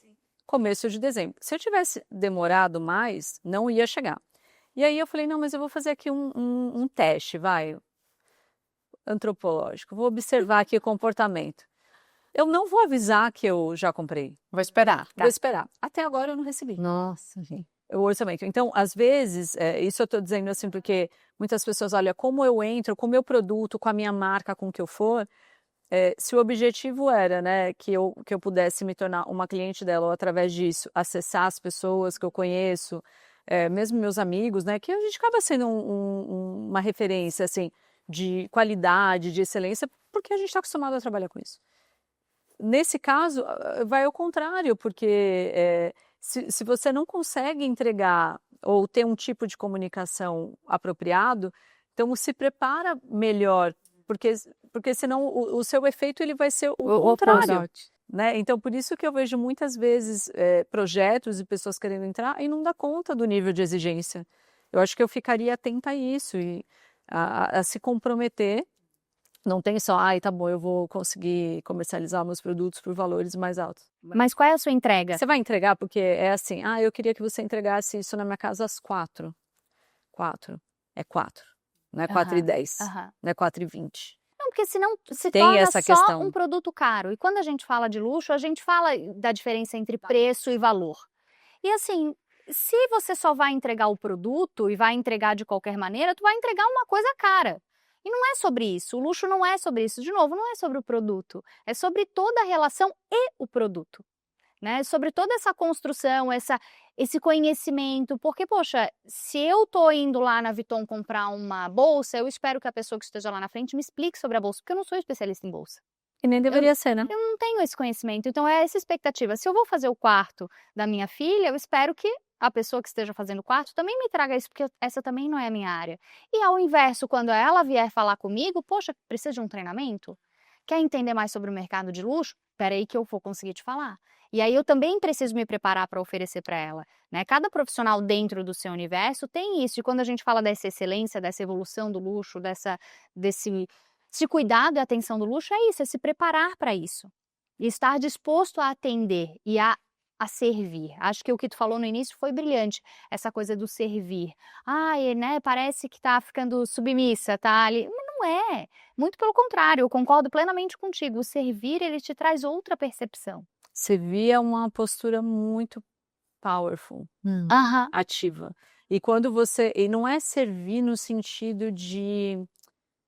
começo de dezembro. Se eu tivesse demorado mais, não ia chegar. E aí eu falei, não, mas eu vou fazer aqui um teste, antropológico, vou observar aqui o comportamento. Eu não vou avisar que eu já comprei. Vou esperar. Vou esperar. Até agora eu não recebi. Nossa, gente. O orçamento. Então, às vezes, isso eu estou dizendo assim, porque muitas pessoas olham como eu entro, com o meu produto, com a minha marca, com o que eu for, se o objetivo era, né, que eu pudesse me tornar uma cliente dela, ou através disso, acessar as pessoas que eu conheço, mesmo meus amigos, né, que a gente acaba sendo uma referência, assim, de qualidade, de excelência, porque a gente está acostumado a trabalhar com isso. Nesse caso, vai ao contrário, porque se você não consegue entregar ou ter um tipo de comunicação apropriado, então se prepara melhor, porque senão o seu efeito ele vai ser o contrário. Né? Então, por isso que eu vejo muitas vezes projetos e pessoas querendo entrar e não dá conta do nível de exigência. Eu acho que eu ficaria atenta a isso e a se comprometer Não tem só, ai, tá bom, eu vou conseguir comercializar meus produtos por valores mais altos. Mas qual é a sua entrega? Você vai entregar porque é assim, eu queria que você entregasse isso na minha casa às 4. 4. É 4. Não é 4h10. Não é 4h20. Não, porque senão se Tem torna essa só questão. um produto caro. E quando a gente fala de luxo, a gente fala da diferença entre preço e valor. E assim, se você só vai entregar o produto e vai entregar de qualquer maneira, tu vai entregar uma coisa cara. E não é sobre isso. O luxo não é sobre isso. De novo, não é sobre o produto. É sobre toda a relação e o produto. Né? Sobre toda essa construção, esse conhecimento. Porque, poxa, se eu tô indo lá na Vuitton comprar uma bolsa, eu espero que a pessoa que esteja lá na frente me explique sobre a bolsa, porque eu não sou especialista em bolsa. E nem deveria ser, né? Eu não tenho esse conhecimento. Então, é essa expectativa. Se eu vou fazer o quarto da minha filha, eu espero que a pessoa que esteja fazendo o quarto também me traga isso, porque essa também não é a minha área. E ao inverso, quando ela vier falar comigo, poxa, precisa de um treinamento? Quer entender mais sobre o mercado de luxo? Espera aí que eu vou conseguir te falar. E aí eu também preciso me preparar para oferecer para ela, né? Cada profissional dentro do seu universo tem isso. E quando a gente fala dessa excelência, dessa evolução do luxo, desse cuidado e atenção do luxo, é isso, é se preparar para isso. E estar disposto a atender e a servir. Acho que o que tu falou no início foi brilhante, essa coisa do servir. Né, parece que tá ficando submissa, tá ali. Mas não é. Muito pelo contrário, eu concordo plenamente contigo. O servir, ele te traz outra percepção. Servir é uma postura muito powerful, ativa. E quando e não é servir no sentido de,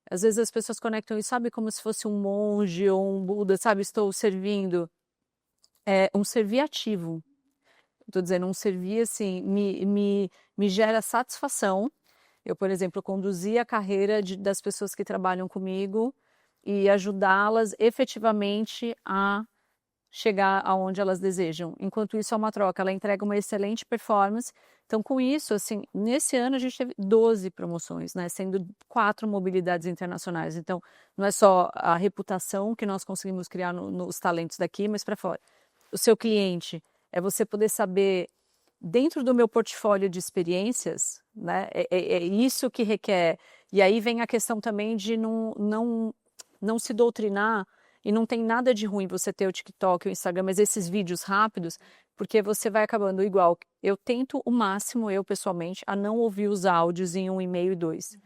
às vezes as pessoas conectam isso, sabe, como se fosse um monge ou um Buda, sabe, estou servindo. É um servir ativo. Estou dizendo, um servir assim, me gera satisfação. Eu, por exemplo, conduzi a carreira das pessoas que trabalham comigo e ajudá-las efetivamente a chegar aonde elas desejam. Enquanto isso é uma troca, ela entrega uma excelente performance. Então, com isso, assim, nesse ano a gente teve 12 promoções, né, sendo 4 mobilidades internacionais. Então, não é só a reputação que nós conseguimos criar nos talentos daqui, mas para fora. O seu cliente é você poder saber, dentro do meu portfólio de experiências, né, é isso que requer. E aí vem a questão também de não se doutrinar. E não tem nada de ruim você ter o TikTok, o Instagram, mas esses vídeos rápidos, porque você vai acabando igual. Eu tento o máximo, eu pessoalmente, a não ouvir os áudios em 1 e-mail e 2.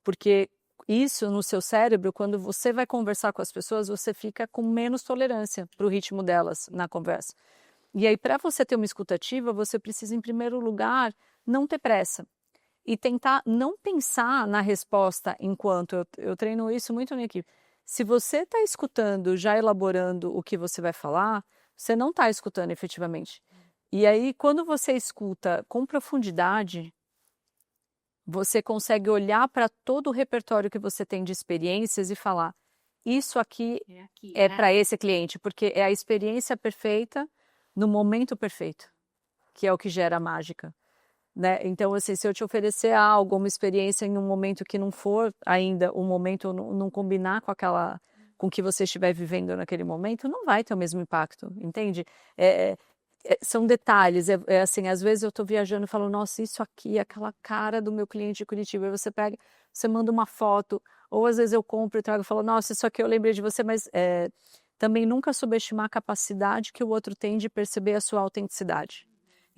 Porque isso no seu cérebro, quando você vai conversar com as pessoas, você fica com menos tolerância para o ritmo delas na conversa. E aí, para você ter uma escuta ativa, você precisa, em primeiro lugar, não ter pressa. E tentar não pensar na resposta enquanto. Eu treino isso muito na minha equipe. Se você está escutando, já elaborando o que você vai falar, você não está escutando efetivamente. E aí, quando você escuta com profundidade, você consegue olhar para todo o repertório que você tem de experiências e falar, isso aqui é para esse cliente, porque é a experiência perfeita no momento perfeito, que é o que gera a mágica. Né? Então, assim, se eu te oferecer algo, uma experiência em um momento que não for ainda um momento, não combinar com o que você estiver vivendo naquele momento, não vai ter o mesmo impacto, entende? São detalhes, assim, às vezes eu estou viajando e falo, nossa, isso aqui é aquela cara do meu cliente de Curitiba, aí você pega, você manda uma foto, ou às vezes eu compro e trago e falo, nossa, isso aqui eu lembrei de você, mas também nunca subestimar a capacidade que o outro tem de perceber a sua autenticidade.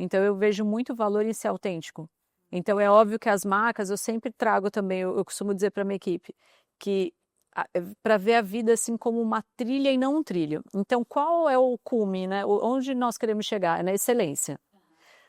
Então, eu vejo muito valor em ser autêntico. Então, é óbvio que as marcas, eu sempre trago também, eu costumo dizer para a minha equipe, que para ver a vida assim como uma trilha e não um trilho. Então, qual é o cume, né? Onde nós queremos chegar? É na excelência.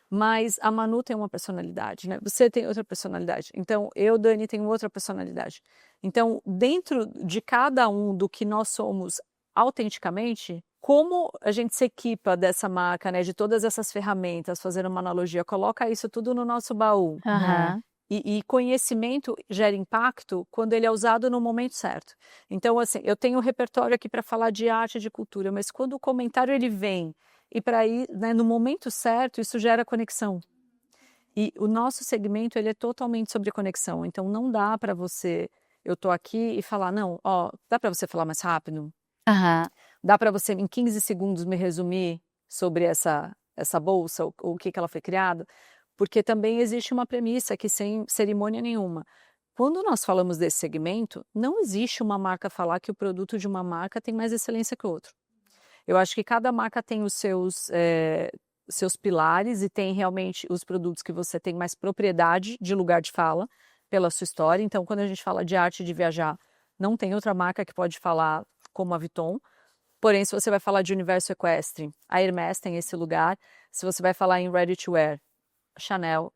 Mas a Manu tem uma personalidade, né? Você tem outra personalidade. Então, eu, Dani, tenho outra personalidade. Então, dentro de cada um do que nós somos autenticamente, como a gente se equipa dessa marca, né? De todas essas ferramentas, fazendo uma analogia, coloca isso tudo no nosso baú. Uhum. E conhecimento gera impacto quando ele é usado no momento certo. Então, assim, eu tenho um repertório aqui para falar de arte e de cultura, mas quando o comentário ele vem e para ir, né, no momento certo, isso gera conexão. E o nosso segmento ele é totalmente sobre conexão. Então, não dá para você, eu tô aqui e falar, não, ó, dá para você falar mais rápido? Dá para você em 15 segundos me resumir sobre essa bolsa, o que ela foi criada? Porque também existe uma premissa que sem cerimônia nenhuma. Quando nós falamos desse segmento, não existe uma marca falar que o produto de uma marca tem mais excelência que o outro. Eu acho que cada marca tem os seus pilares e tem realmente os produtos que você tem mais propriedade de lugar de fala pela sua história. Então, quando a gente fala de arte de viajar, não tem outra marca que pode falar como a Vuitton. Porém, se você vai falar de universo equestre, a Hermès tem esse lugar. Se você vai falar em ready to wear, Chanel,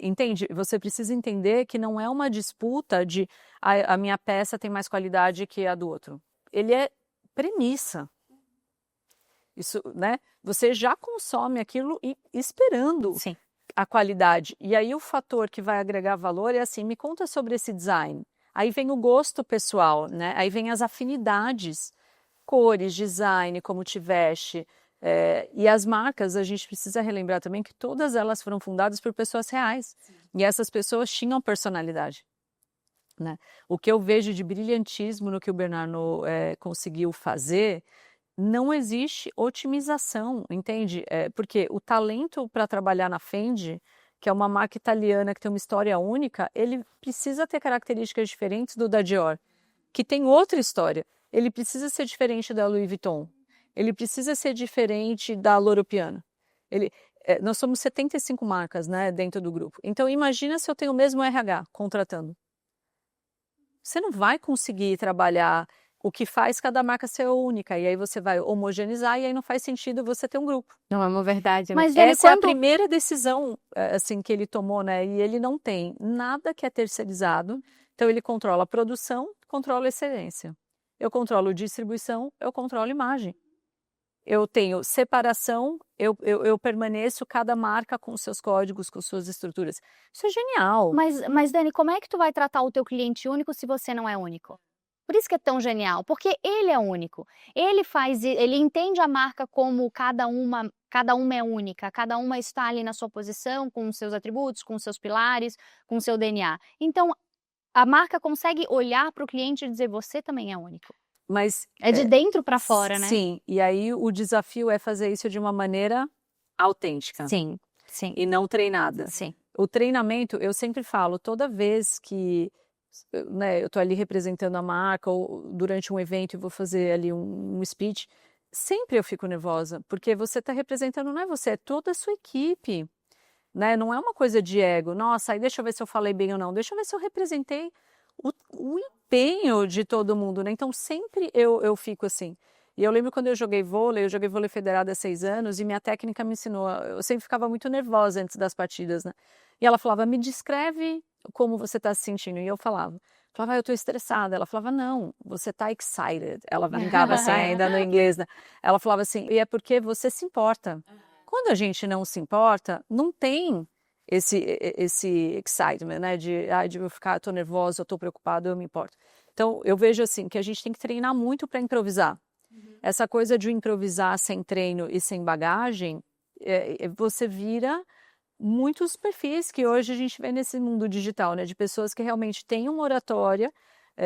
entende? Você precisa entender que não é uma disputa de a minha peça tem mais qualidade que a do outro. Ele é premissa. Isso, né? Você já consome aquilo esperando Sim. a qualidade. E aí o fator que vai agregar valor é assim, me conta sobre esse design. Aí vem o gosto pessoal, né? Aí vem as afinidades, cores, design, como te veste. E as marcas, a gente precisa relembrar também que todas elas foram fundadas por pessoas reais. Sim. E essas pessoas tinham personalidade. Né? O que eu vejo de brilhantismo no que o Bernardo conseguiu fazer, não existe otimização, entende? Porque o talento para trabalhar na Fendi, que é uma marca italiana que tem uma história única, ele precisa ter características diferentes do da Dior, que tem outra história. Ele precisa ser diferente da Louis Vuitton. Ele precisa ser diferente da Loro Piana. Nós somos 75 marcas, né, dentro do grupo. Então, imagina se eu tenho o mesmo RH contratando. Você não vai conseguir trabalhar o que faz cada marca ser única. E aí você vai homogeneizar e aí não faz sentido você ter um grupo. Não é uma verdade. Mas essa é a primeira decisão assim, que ele tomou, né? E ele não tem nada que é terceirizado. Então, ele controla a produção, controla a excelência. Eu controlo distribuição, eu controlo imagem. Eu tenho separação, eu permaneço cada marca com seus códigos, com suas estruturas. Isso é genial. Mas Dani, como é que tu vai tratar o teu cliente único se você não é único? Por isso que é tão genial, porque ele é único. Ele entende a marca como cada uma é única, cada uma está ali na sua posição, com os seus atributos, com os seus pilares, com o seu DNA. Então, a marca consegue olhar para o cliente e dizer, você também é único. Mas é de dentro para fora, né? Sim, e aí o desafio é fazer isso de uma maneira autêntica. Sim, sim. E não treinada. Sim. O treinamento, eu sempre falo, toda vez que né, eu estou ali representando a marca ou durante um evento e vou fazer ali um speech, sempre eu fico nervosa, porque você está representando, não é você, é toda a sua equipe. Né? Não é uma coisa de ego. Nossa, aí deixa eu ver se eu falei bem ou não. Deixa eu ver se eu representei o empenho de todo mundo, né? Então, sempre eu fico assim. E eu lembro quando eu joguei vôlei federado há 6 anos e minha técnica me ensinou, eu sempre ficava muito nervosa antes das partidas, né? E ela falava, me descreve como você está se sentindo. E eu falava, eu estou estressada. Ela falava, não, você está excited. Ela brincava assim ainda no inglês, né? Ela falava assim, e é porque você se importa. Quando a gente não se importa, não tem esse excitement, né? De eu ficar, estou nervosa, eu estou preocupada, eu me importo. Então, eu vejo assim, que a gente tem que treinar muito para improvisar. Uhum. Essa coisa de improvisar sem treino e sem bagagem, você vira muitos perfis que hoje a gente vê nesse mundo digital, né? De pessoas que realmente têm uma oratória,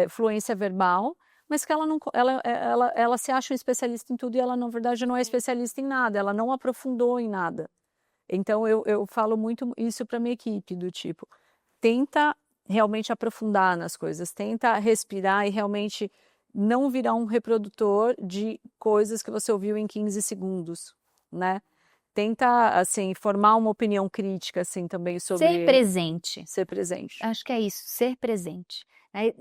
fluência verbal, mas que ela se acha um especialista em tudo e ela, na verdade, não é especialista em nada, ela não aprofundou em nada. Então, eu falo muito isso para minha equipe, do tipo, tenta realmente aprofundar nas coisas, tenta respirar e realmente não virar um reprodutor de coisas que você ouviu em 15 segundos, né? Tenta, assim, formar uma opinião crítica, assim, também sobre... Ser presente. Ser presente. Acho que é isso, ser presente.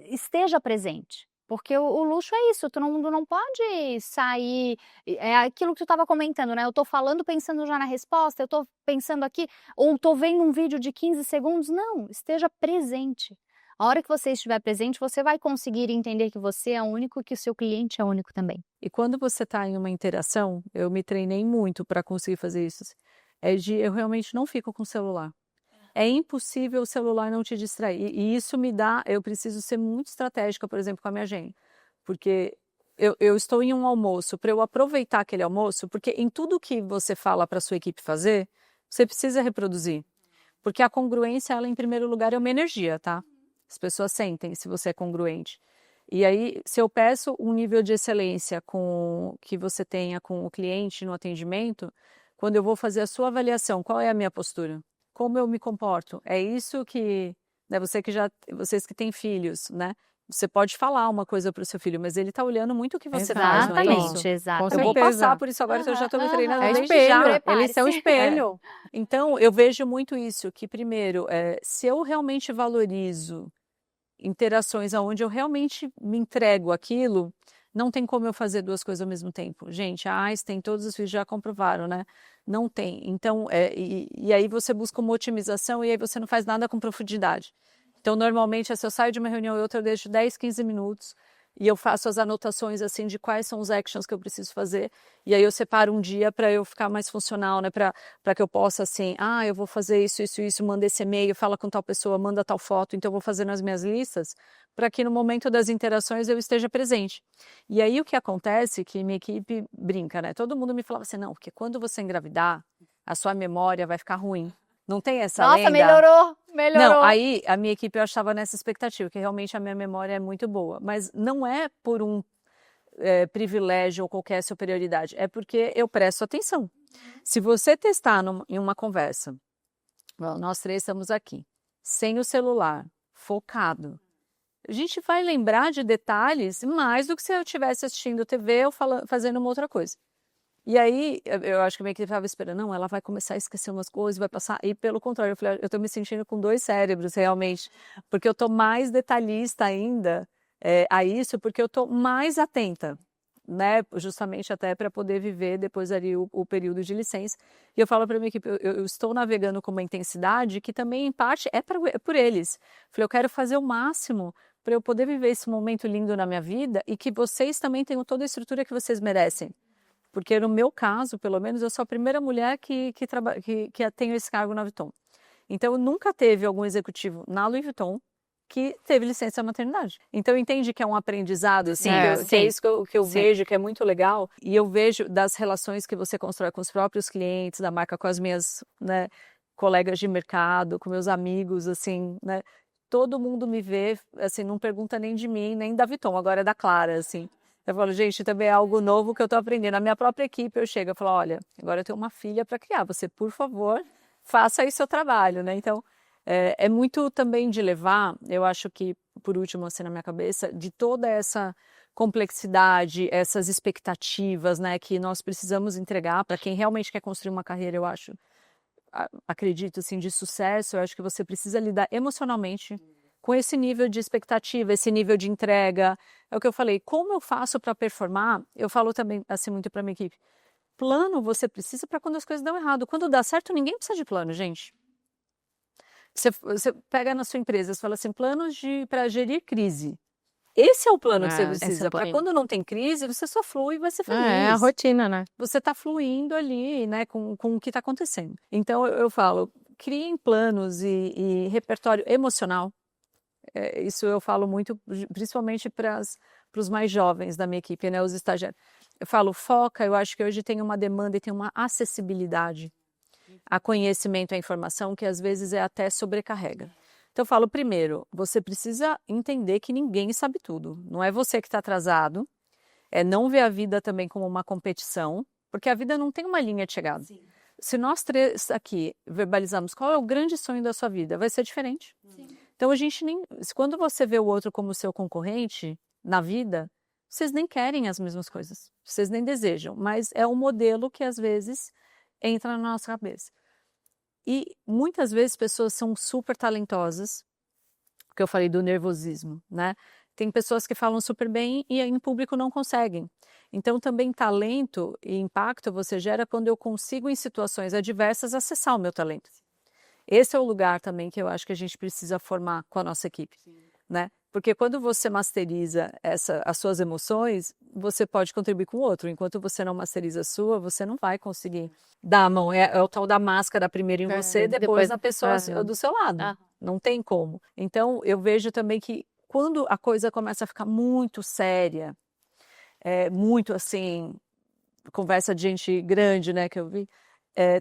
Esteja presente. Porque o luxo é isso, tu não pode sair, é aquilo que tu estava comentando, né? Eu tô falando pensando já na resposta, eu tô pensando aqui, ou tô vendo um vídeo de 15 segundos, não, esteja presente. A hora que você estiver presente, você vai conseguir entender que você é único e que o seu cliente é único também. E quando você está em uma interação, eu me treinei muito para conseguir fazer isso, eu realmente não fico com o celular. É impossível o celular não te distrair. E isso me dá... Eu preciso ser muito estratégica, por exemplo, com a minha agenda. Porque eu estou em um almoço, para eu aproveitar aquele almoço, porque em tudo que você fala para a sua equipe fazer, você precisa reproduzir. Porque a congruência, ela em primeiro lugar é uma energia, tá? As pessoas sentem se você é congruente. E aí, se eu peço um nível de excelência que você tenha com o cliente no atendimento, quando eu vou fazer a sua avaliação, qual é a minha postura? Como eu me comporto? É isso que né? Vocês que têm filhos, né? Você pode falar uma coisa para o seu filho, mas ele está olhando muito o que você faz, não é isso? Exatamente, exatamente. Eu vou passar por isso agora, que eu já estou me treinando É desde espelho, já. eles são espelho. Então, eu vejo muito isso, que primeiro, se eu realmente valorizo interações onde eu realmente me entrego aquilo, não tem como eu fazer duas coisas ao mesmo tempo. Gente, a Einstein, todos os filhos já comprovaram, né? Não tem. Então, e aí você busca uma otimização e aí você não faz nada com profundidade. Então, normalmente, se eu saio de uma reunião e outra, eu deixo 10, 15 minutos e eu faço as anotações, assim, de quais são os actions que eu preciso fazer. E aí eu separo um dia para eu ficar mais funcional, né? Para que eu possa, assim, eu vou fazer isso, manda esse e-mail, fala com tal pessoa, manda tal foto. Então, eu vou fazer nas minhas listas para que no momento das interações eu esteja presente. E aí o que acontece, que minha equipe brinca, né? Todo mundo me falava assim, não, porque quando você engravidar, a sua memória vai ficar ruim. Não tem essa lenda? Nossa, melhorou. Não, aí a minha equipe eu achava nessa expectativa, que realmente a minha memória é muito boa. Mas não é por um privilégio ou qualquer superioridade, é porque eu presto atenção. Se você testar em uma conversa, nós três estamos aqui, sem o celular, focado, a gente vai lembrar de detalhes mais do que se eu estivesse assistindo TV ou fazendo uma outra coisa. E aí, eu acho que a minha equipe estava esperando, não, ela vai começar a esquecer umas coisas, vai passar, e pelo contrário, eu falei, eu estou me sentindo com 2 cérebros, realmente, porque eu estou mais detalhista ainda a isso, porque eu estou mais atenta, né, justamente até para poder viver depois ali o período de licença. E eu falo para a minha equipe, eu estou navegando com uma intensidade que também, em parte, é por eles. Eu falei, eu quero fazer o máximo para eu poder viver esse momento lindo na minha vida e que vocês também tenham toda a estrutura que vocês merecem. Porque no meu caso, pelo menos, eu sou a primeira mulher que tem esse cargo na Vuitton. Então, nunca teve algum executivo na Louis Vuitton que teve licença maternidade. Então, entende que é um aprendizado, assim, que é isso que eu vejo, que é muito legal. E eu vejo das relações que você constrói com os próprios clientes, da marca com as minhas, né, colegas de mercado, com meus amigos, assim, né? Todo mundo me vê, assim, não pergunta nem de mim, nem da Vuitton, agora é da Clara, assim. Eu falo, gente, também é algo novo que eu estou aprendendo. Na minha própria equipe eu chego e falo, olha, agora eu tenho uma filha para criar, você, por favor, faça aí seu trabalho, né? Então, é muito também de levar, eu acho que, por último, assim, na minha cabeça, de toda essa complexidade, essas expectativas, né, que nós precisamos entregar para quem realmente quer construir uma carreira, eu acho, acredito, assim, de sucesso, eu acho que você precisa lidar emocionalmente com esse nível de expectativa, esse nível de entrega. É o que eu falei, como eu faço para performar? Eu falo também assim muito para minha equipe. Plano você precisa para quando as coisas dão errado. Quando dá certo, ninguém precisa de plano, gente. Você pega na sua empresa, você fala assim, planos para gerir crise. Esse é o plano que você precisa. Para quando não tem crise, você só flui e vai ser feliz. É a rotina, né? Você está fluindo ali, né, com o que está acontecendo. Então, eu falo, criem planos e repertório emocional. Isso eu falo muito, principalmente para os mais jovens da minha equipe, né, os estagiários. Eu falo, foca, eu acho que hoje tem uma demanda e tem uma acessibilidade a conhecimento e a informação que às vezes até sobrecarrega. Então eu falo, primeiro, você precisa entender que ninguém sabe tudo. Não é você que está atrasado, não ver a vida também como uma competição, porque a vida não tem uma linha de chegada. Sim. Se nós três aqui verbalizamos qual é o grande sonho da sua vida, vai ser diferente. Sim. Então, quando você vê o outro como seu concorrente na vida, vocês nem querem as mesmas coisas, vocês nem desejam, mas é um modelo que às vezes entra na nossa cabeça. E muitas vezes pessoas são super talentosas, porque eu falei do nervosismo, né? Tem pessoas que falam super bem e em público não conseguem. Então, também talento e impacto você gera quando eu consigo, em situações adversas, acessar o meu talento. Esse é o lugar também que eu acho que a gente precisa formar com a nossa equipe, né? Porque quando você masteriza as suas emoções, você pode contribuir com o outro. Enquanto você não masteriza a sua, você não vai conseguir dar a mão. É o tal da máscara primeiro em você, depois na pessoa do seu lado. Não tem como. Então, eu vejo também que quando a coisa começa a ficar muito séria, muito assim, conversa de gente grande, né, que eu vi,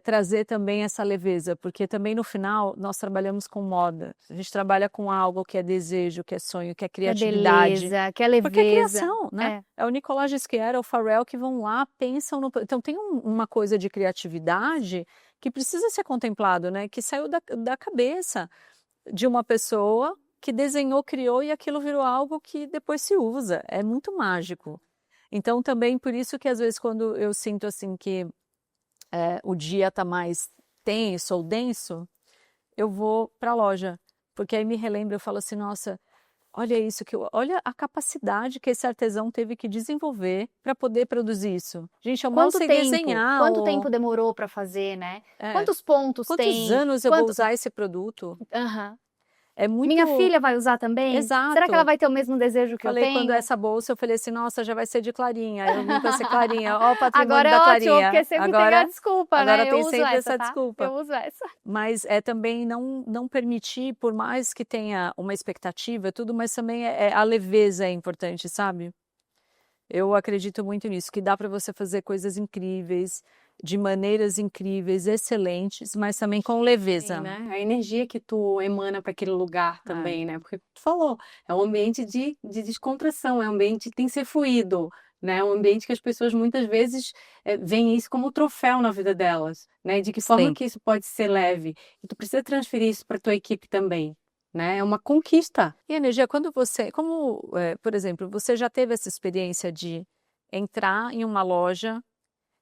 trazer também essa leveza, porque também no final nós trabalhamos com moda, a gente trabalha com algo que é desejo, que é sonho, que é criatividade. Que é beleza, que é leveza. Porque é criação, né? É o Nicolas Ghesquière, o Pharrell que vão lá, pensam no... Então tem uma coisa de criatividade que precisa ser contemplado, né? Que saiu da cabeça. de uma pessoa que desenhou, criou e aquilo virou algo que depois se usa. É muito mágico. Então, também por isso que às vezes quando eu sinto assim que o dia está mais tenso ou denso, eu vou para a loja. Porque aí me relembra, eu falo assim, nossa, olha isso, olha a capacidade que esse artesão teve que desenvolver para poder produzir isso. Gente, eu mal sei desenhar. Quanto tempo demorou para fazer, né? Quantos pontos tem? Quantos anos eu vou usar esse produto? É muito... Minha filha vai usar também? Exato. Será que ela vai ter o mesmo desejo que eu tenho? Quando essa bolsa, eu falei assim, nossa, já vai ser de Clarinha. Eu vim para ser Clarinha. Ó o patrimônio agora da Clarinha. Agora é ótimo, porque sempre tem a desculpa, né? Agora tem sempre essa desculpa. Eu uso essa. Mas é também não permitir, por mais que tenha uma expectativa, tudo, mas também a leveza é importante, sabe? Eu acredito muito nisso, que dá para você fazer coisas incríveis, de maneiras incríveis, excelentes, mas também com leveza. Sim, né? A energia que tu emana para aquele lugar também, né? Porque tu falou, é um ambiente de descontração, é um ambiente que tem que ser fluido, né? É um ambiente que as pessoas muitas vezes veem isso como troféu na vida delas, né? De que forma que isso pode ser leve. E tu precisa transferir isso para tua equipe também. Né? É uma conquista. E energia, quando você, por exemplo, você já teve essa experiência de entrar em uma loja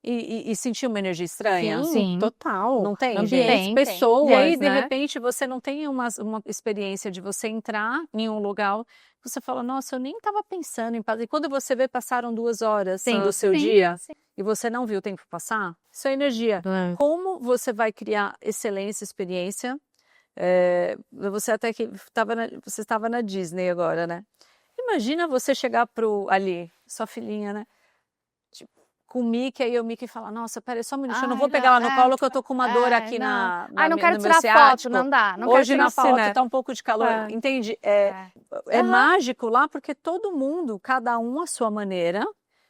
e sentir uma energia estranha? Sim, total. Não tem, ambientes, gente? pessoas, E aí, né? de repente, você não tem uma experiência de você entrar em um lugar, você fala, nossa, eu nem estava pensando em fazer. E quando você vê, passaram 2 horas do seu dia e você não viu o tempo passar, isso é energia. Como você vai criar excelência, experiência? Você até que você estava na Disney agora, né? Imagina você chegar ali, sua filhinha, né? Tipo, com o Mickey, aí o Mickey fala, nossa, peraí, só um minutinho, eu não vou pegar ela no colo que eu tô com uma dor aqui não quero no tirar foto, não dá. Não Hoje quero na tirar foto foto, tá um pouco de calor, entende? É mágico lá porque todo mundo, cada um à sua maneira,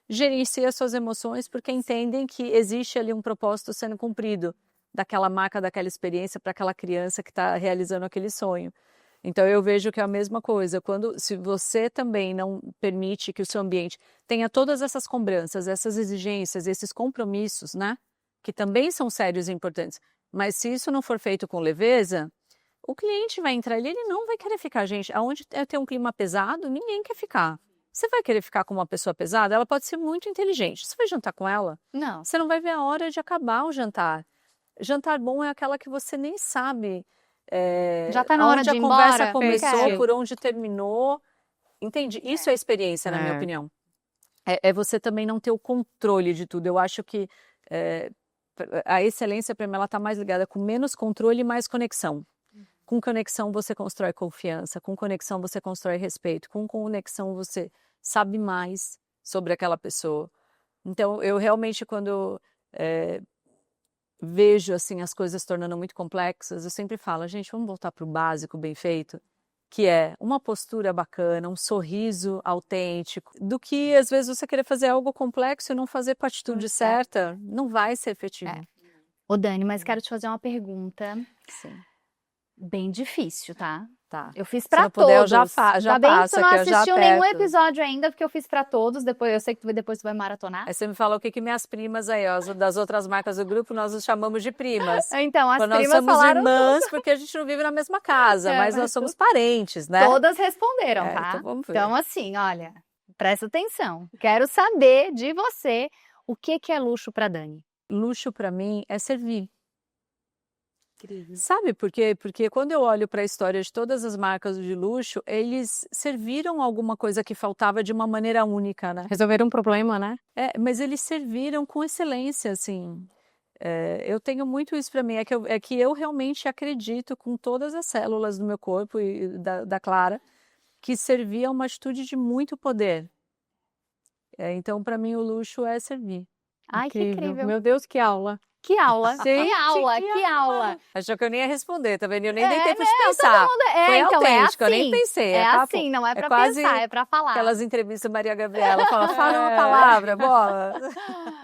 gerencia suas emoções porque entendem que existe ali um propósito sendo cumprido daquela marca, daquela experiência para aquela criança que está realizando aquele sonho. Então eu vejo que é a mesma coisa, se você também não permite que o seu ambiente tenha todas essas cobranças, essas exigências, esses compromissos, né, que também são sérios e importantes, mas se isso não for feito com leveza, o cliente vai entrar ali, ele não vai querer ficar, gente, aonde tem um clima pesado, ninguém quer ficar. Você vai querer ficar com uma pessoa pesada? Ela pode ser muito inteligente, você vai jantar com ela? Não. Você não vai ver a hora de acabar o jantar. Jantar bom é aquela que você nem sabe já está na hora de ir embora, onde a conversa começou, por onde terminou. Entende? Isso é experiência, na minha opinião. É você também não ter o controle de tudo. Eu acho que a excelência, para mim, ela está mais ligada com menos controle e mais conexão. Com conexão você constrói confiança, com conexão você constrói respeito, com conexão você sabe mais sobre aquela pessoa. Então, eu realmente, quando vejo assim as coisas se tornando muito complexas, eu sempre falo, gente, vamos voltar para o básico bem feito, que é uma postura bacana, um sorriso autêntico, do que às vezes você querer fazer algo complexo e não fazer com a atitude certa, não vai ser efetivo. Ô Dani, mas quero te fazer uma pergunta. Sim. Bem difícil, tá? Tá. Eu fiz pra todos. Puder, eu já Ainda bem que tu não assistiu nenhum aperto. episódio ainda, porque eu fiz pra todos. Depois, eu sei que depois tu vai maratonar. Aí você me fala o que minhas primas aí, ó, das outras marcas do grupo, nós os chamamos de primas. Então, as primas falaram nós somos irmãs, porque a gente não vive na mesma casa, mas nós somos parentes, né? Todas responderam, tá? Então, vamos ver. Então, assim, olha, presta atenção. Quero saber de você o que é luxo pra Dani. Luxo pra mim é servir. Sabe por quê? Porque quando eu olho para a história de todas as marcas de luxo, eles serviram alguma coisa que faltava de uma maneira única, né? Resolveram um problema, né? Mas eles serviram com excelência, assim. Eu tenho muito isso para mim, é que eu realmente acredito com todas as células do meu corpo e da Clara, que servia uma atitude de muito poder. Então, para mim, o luxo é servir. Ai, que incrível. Meu Deus, que aula. Que aula, Gente, que aula. Achou que eu nem ia responder, tá vendo? Eu nem dei tempo de pensar. Foi então autêntico, assim, eu nem pensei. Assim, não é pra pensar, é pra falar. Aquelas entrevistas Maria Gabriela, fala uma palavra, bola.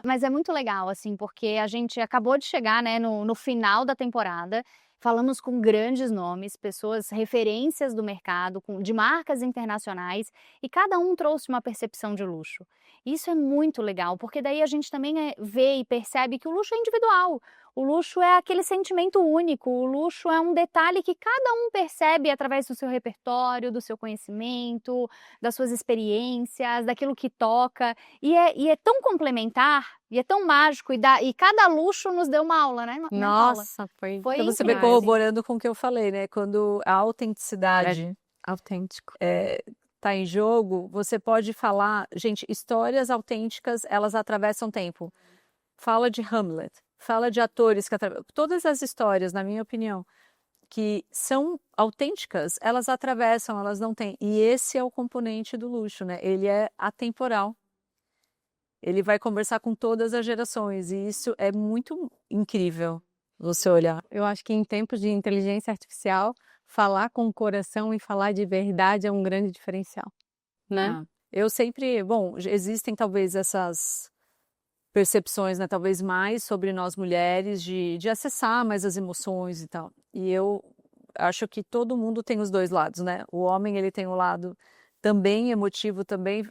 Mas é muito legal, assim, porque a gente acabou de chegar, né, no final da temporada. Falamos com grandes nomes, pessoas, referências do mercado, de marcas internacionais, e cada um trouxe uma percepção de luxo. Isso é muito legal, porque daí a gente também vê e percebe que o luxo é individual. O luxo é aquele sentimento único, o luxo é um detalhe que cada um percebe através do seu repertório, do seu conhecimento, das suas experiências, daquilo que toca, e é tão complementar, e é tão mágico, e cada luxo nos deu uma aula, né, mental. Nossa, foi Foi Então você vê incrível. corroborando com o que eu falei, né? Quando a autenticidade autêntico. tá em jogo, você pode falar, gente, histórias autênticas, elas atravessam tempo. Fala de Hamlet, fala de atores que atravessam, todas as histórias, na minha opinião, que são autênticas, elas atravessam, elas não têm. E esse é o componente do luxo, né? Ele é atemporal. Ele vai conversar com todas as gerações e isso é muito incrível você olhar. Eu acho que em tempos de inteligência artificial, falar com o coração e falar de verdade é um grande diferencial, né? Ah, eu sempre, bom, existem talvez essas percepções, né, talvez mais sobre nós mulheres, de acessar mais as emoções e tal. E eu acho que todo mundo tem os dois lados, né? O homem, ele tem um lado também emotivo, também.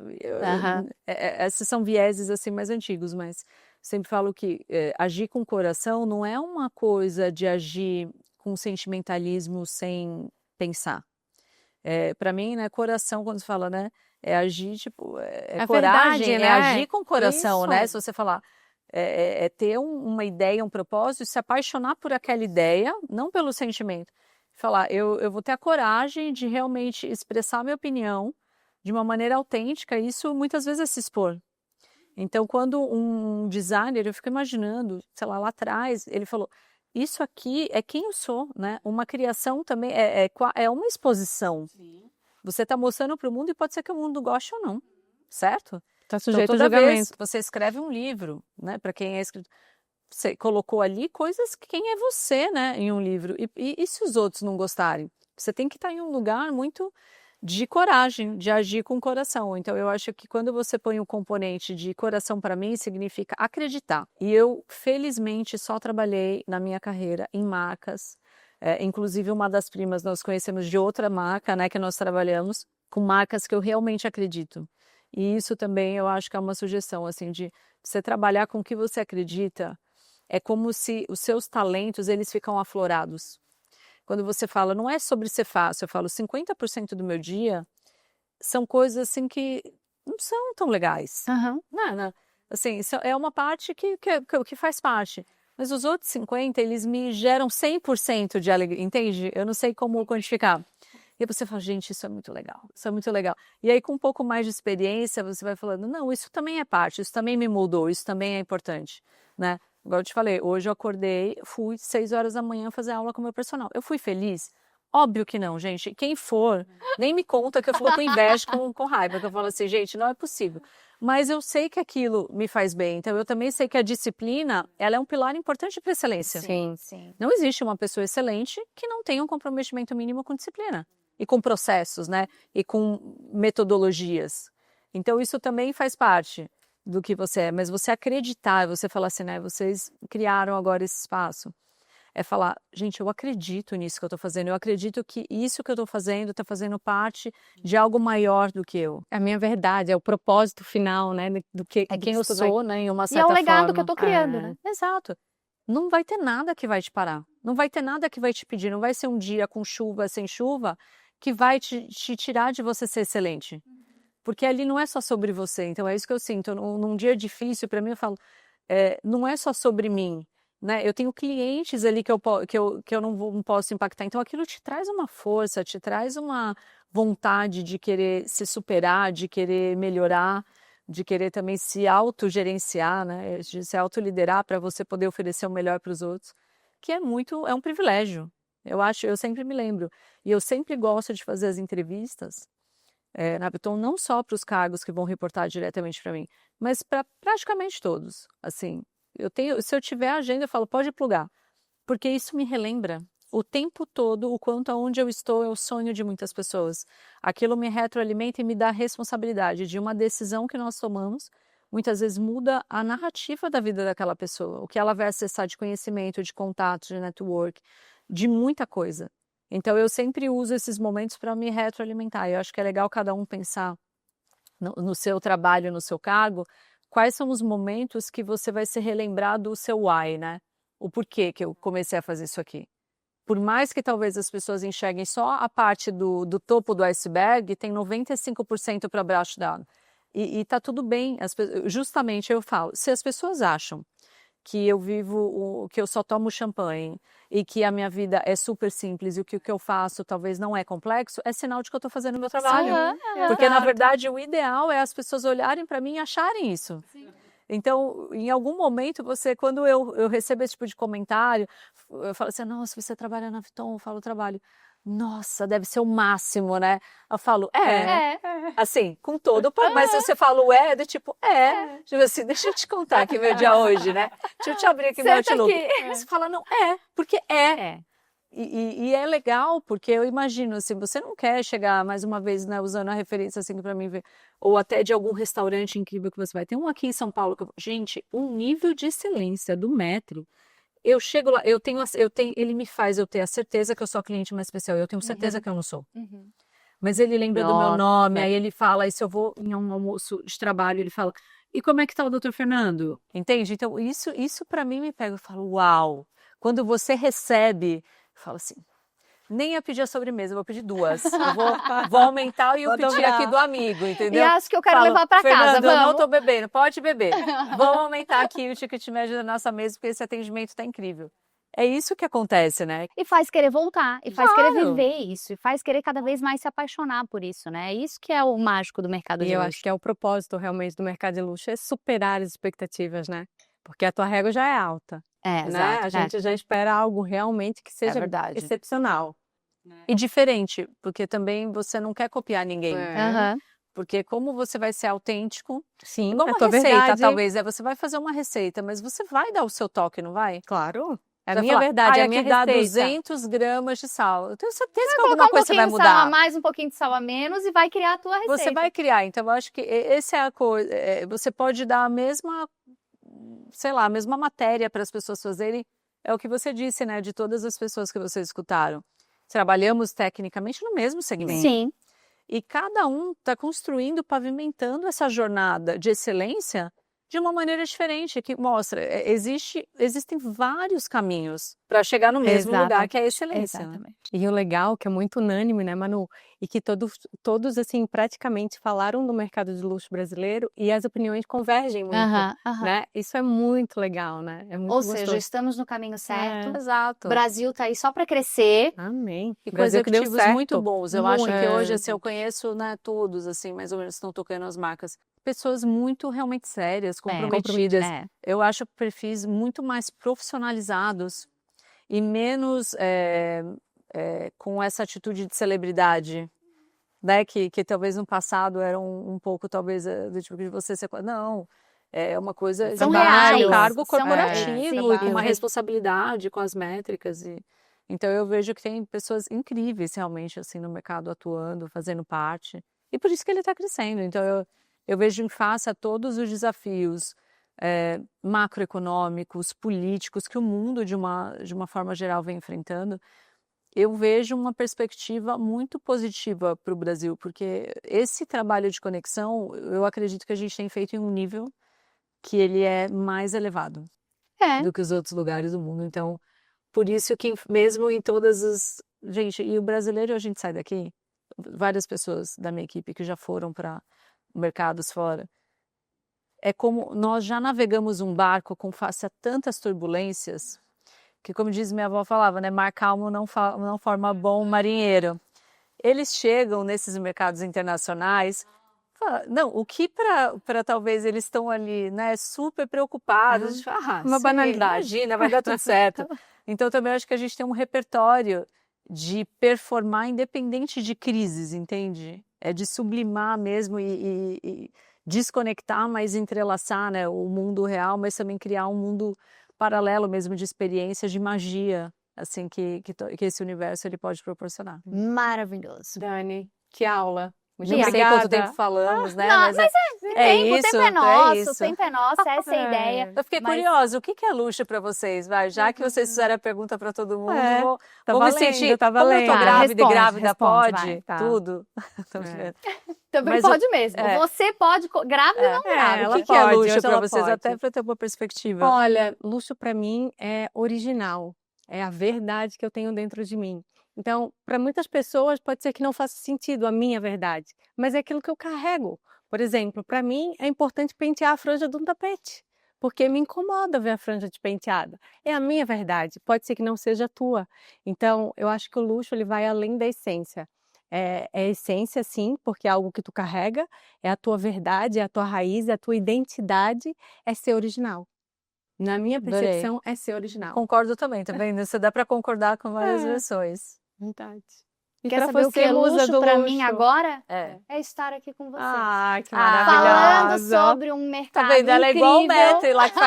Esses são vieses assim mais antigos, mas sempre falo que agir com o coração não é uma coisa de agir com sentimentalismo sem pensar. Para mim, né, coração, quando se fala, né, é agir, tipo, É coragem, verdade, né? agir com o coração, Isso. né? Se você falar, ter uma ideia, um propósito, se apaixonar por aquela ideia, não pelo sentimento. Falar, eu vou ter a coragem de realmente expressar a minha opinião de uma maneira autêntica, e isso muitas vezes é se expor. Então, quando um designer, eu fico imaginando, sei lá atrás, ele falou, isso aqui é quem eu sou, né? Uma criação também é uma exposição. Sim. Você está mostrando para o mundo e pode ser que o mundo goste ou não, certo? Está Então, sujeito a toda vez julgamento. que você escreve um livro, né? Para quem é escritor, você colocou ali coisas que quem é você, né? Em um livro. E se os outros não gostarem? Você tem que estar em um lugar muito de coragem, de agir com o coração. Então, eu acho que quando você põe o componente de coração para mim, significa acreditar. E eu, felizmente, só trabalhei na minha carreira em marcas. Inclusive, uma das primas nós conhecemos de outra marca, né, que nós trabalhamos, com marcas que eu realmente acredito. E isso também eu acho que é uma sugestão, assim, de você trabalhar com o que você acredita, é como se os seus talentos, eles ficam aflorados. Quando você fala, não é sobre ser fácil, eu falo 50% do meu dia são coisas assim que não são tão legais. Não, assim, isso é uma parte que faz parte. Mas os outros 50, eles me geram 100% de alegria, entende? Eu não sei como quantificar. E aí você fala, gente, isso é muito legal, isso é muito legal. E aí com um pouco mais de experiência, você vai falando, não, isso também é parte, isso também me moldou, isso também é importante, né? Igual eu te falei, hoje eu acordei, fui 6 horas da manhã fazer aula com o meu personal. Eu fui feliz? Óbvio que não, gente. Quem for, nem me conta que eu fico com inveja, com raiva, que eu falo assim, gente, não é possível. Mas eu sei que aquilo me faz bem, então eu também sei que a disciplina, ela é um pilar importante para excelência. Sim. Não existe uma pessoa excelente que não tenha um comprometimento mínimo com disciplina. E com processos, né? E com metodologias. Então isso também faz parte do que você é, mas você acreditar, você falar assim, né, vocês criaram agora esse espaço, é falar, gente, eu acredito nisso que eu estou fazendo, eu acredito que isso que eu estou fazendo está fazendo parte de algo maior do que eu. É a minha verdade, é o propósito final, né, do que É quem eu isso vai- sou, né, em uma E certa é o legado forma. que eu tô criando, né? Exato. Não vai ter nada que vai te parar, não vai ter nada que vai te pedir, não vai ser um dia com chuva, sem chuva, que vai te tirar de você ser excelente. Porque ali não é só sobre você, então é isso que eu sinto. Num dia difícil, para mim, eu falo, não é só sobre mim, né? Eu tenho clientes ali que eu não posso impactar, então aquilo te traz uma força, te traz uma vontade de querer se superar, de querer melhorar, de querer também se autogerenciar, né? De se autoliderar para você poder oferecer o melhor para os outros, que é um privilégio. Eu sempre me lembro, e eu sempre gosto de fazer as entrevistas, na Avon, não só para os cargos que vão reportar diretamente para mim, mas para praticamente todos. Assim, se eu tiver agenda, eu falo, pode plugar, porque isso me relembra o tempo todo o quanto aonde eu estou é o sonho de muitas pessoas. Aquilo me retroalimenta e me dá a responsabilidade de uma decisão que nós tomamos, muitas vezes muda a narrativa da vida daquela pessoa, o que ela vai acessar de conhecimento, de contato, de network, de muita coisa. Então, eu sempre uso esses momentos para me retroalimentar. Eu acho que é legal cada um pensar no seu trabalho, no seu cargo, quais são os momentos que você vai se relembrar do seu why, né? o porquê que eu comecei a fazer isso aqui. Por mais que talvez as pessoas enxerguem só a parte do topo do iceberg, tem 95% para baixo dela. E tá tudo bem. Justamente eu falo, se as pessoas acham que eu vivo, que eu só tomo champanhe e que a minha vida é super simples e que o que eu faço talvez não é complexo, é sinal de que eu estou fazendo o meu trabalho. Porque, na verdade, o ideal é as pessoas olharem para mim e acharem isso. Sim. Então, em algum momento, quando eu recebo esse tipo de comentário, eu falo assim, nossa, você trabalha na Vuitton? Eu falo, trabalho. Nossa, deve ser o máximo, né? Eu falo, assim, com todo, mas você fala, do tipo, tipo assim, deixa eu te contar aqui meu dia hoje, né? Deixa eu te abrir aqui meu Outlook. Você fala, não, porque E é legal, porque eu imagino, assim, você não quer chegar, mais uma vez, né, usando a referência, assim, para mim ver, ou até de algum restaurante incrível que você vai. Tem um aqui em São Paulo, gente, um nível de excelência do Metro. Eu chego lá, ele me faz eu ter a certeza que eu sou a cliente mais especial. Eu tenho certeza que eu não sou. Mas ele lembra do meu nome, aí ele fala, e se eu vou em um almoço de trabalho, ele fala, e como é que tá o doutor Fernando? Entende? Então, isso para mim me pega, eu falo, uau! Quando você recebe, eu falo assim, nem ia pedir a sobremesa, eu vou pedir 2. Eu vou aumentar e eu pedir aqui do amigo, entendeu? E acho que eu quero levar para casa, Fernando, eu não tô bebendo, pode beber. Vamos aumentar aqui o ticket médio da nossa mesa, porque esse atendimento tá incrível. É isso que acontece, né? E faz querer voltar, e faz querer viver isso, e faz querer cada vez mais se apaixonar por isso, né? Isso que é o mágico do mercado de luxo. E eu acho que é o propósito realmente do mercado de luxo, é superar as expectativas, né? Porque a tua régua já é alta. Né? Exato. A gente já espera algo realmente que seja excepcional. E diferente, porque também você não quer copiar ninguém. Porque como você vai ser autêntico, sim, igual a uma tua receita, verdade. talvez, você vai fazer uma receita, mas você vai dar o seu toque, não vai? Claro. É a minha verdade, é a minha receita. 200 gramas de sal. Eu tenho certeza que alguma coisa você vai mudar. Um pouquinho de sal a mais, um pouquinho de sal a menos e vai criar a tua receita. Você vai criar, então eu acho que essa é a coisa. Você pode dar a mesma, sei lá, a mesma matéria para as pessoas fazerem. É o que você disse, né? De todas as pessoas que vocês escutaram. Trabalhamos tecnicamente no mesmo segmento. Sim. E cada um está construindo, pavimentando essa jornada de excelência de uma maneira diferente, que mostra, existem vários caminhos para chegar no mesmo lugar, que é a excelência. Exatamente. E o legal, que é muito unânime, né, Manu? E que todos assim, praticamente falaram do mercado de luxo brasileiro e as opiniões convergem muito, né? Isso é muito legal, né? É muito gostoso. Seja, estamos no caminho certo. Exato. O Brasil tá aí só para crescer. Amém. E com executivos muito bons. Eu acho que hoje, assim, eu conheço, né, todos, assim, mais ou menos estão tocando as marcas. Pessoas muito realmente sérias, comprometidas. Eu acho perfis muito mais profissionalizados e menos com essa atitude de celebridade, né? Que talvez no passado era um pouco, talvez, do tipo de você ser... Não, é uma coisa São de reais. um cargo corporativo e com uma Sim. responsabilidade com as métricas. Então eu vejo que tem pessoas incríveis realmente assim no mercado atuando, fazendo parte. E por isso que ele está crescendo. Então eu vejo em face a todos os desafios macroeconômicos, políticos que o mundo de uma forma geral vem enfrentando. Eu vejo uma perspectiva muito positiva para o Brasil, porque esse trabalho de conexão, eu acredito que a gente tem feito em um nível que ele é mais elevado do que os outros lugares do mundo. Então, por isso que mesmo em todas as... Gente, e o brasileiro, a gente sai daqui, várias pessoas da minha equipe que já foram para mercados fora, é como nós já navegamos um barco com face a tantas turbulências, que como diz minha avó falava, né, mar calmo não forma bom marinheiro. Eles chegam nesses mercados internacionais, não, o que para talvez eles estão ali, né, super preocupados, uma banalidade. Imagina, vai dar tudo certo. Então também acho que a gente tem um repertório de performar independente de crises, entende? É de sublimar mesmo e desconectar, mas entrelaçar, né, o mundo real, mas também criar um mundo paralelo mesmo de experiências, de magia, assim, que esse universo ele pode proporcionar. Maravilhoso. Dani, que aula! Muito Não sei obrigada. quanto tempo falamos, né? Não, mas mas o tempo é nosso, isso. o tempo é nosso, essa é a ideia. Eu fiquei Mas- curiosa, o que é luxo para vocês? Vai, já que vocês fizeram a pergunta para todo mundo, vou Tá me valendo, sentir. tá Como eu valendo. tô grávida e Responde, grávida responde, pode, vai. Tá. tudo. Tô É. brincando. Também Mas pode mesmo. é. Você pode, grávida ou não grávida. ela O que é pode, luxo hoje para ela vocês? pode. Até para ter uma perspectiva. Olha, luxo para mim é original, é a verdade que eu tenho dentro de mim. Então, para muitas pessoas pode ser que não faça sentido a minha verdade, mas é aquilo que eu carrego. Por exemplo, para mim é importante pentear a franja de um tapete, porque me incomoda ver a franja despenteada. É a minha verdade, pode ser que não seja a tua. Então, eu acho que o luxo ele vai além da essência. É essência, sim, porque é algo que tu carrega, é a tua verdade, é a tua raiz, é a tua identidade, é ser original. Na minha Adorei. percepção, é ser original. Concordo também, tá vendo? Você dá para concordar com várias versões. Verdade. E Quer pra saber o que você, é musa luxo do pra luxo? mim agora? É. É estar aqui com vocês. Ai, que Falando maravilhosa. sobre um mercado Tá vendo? Ela é igual o incrível. Metri lá que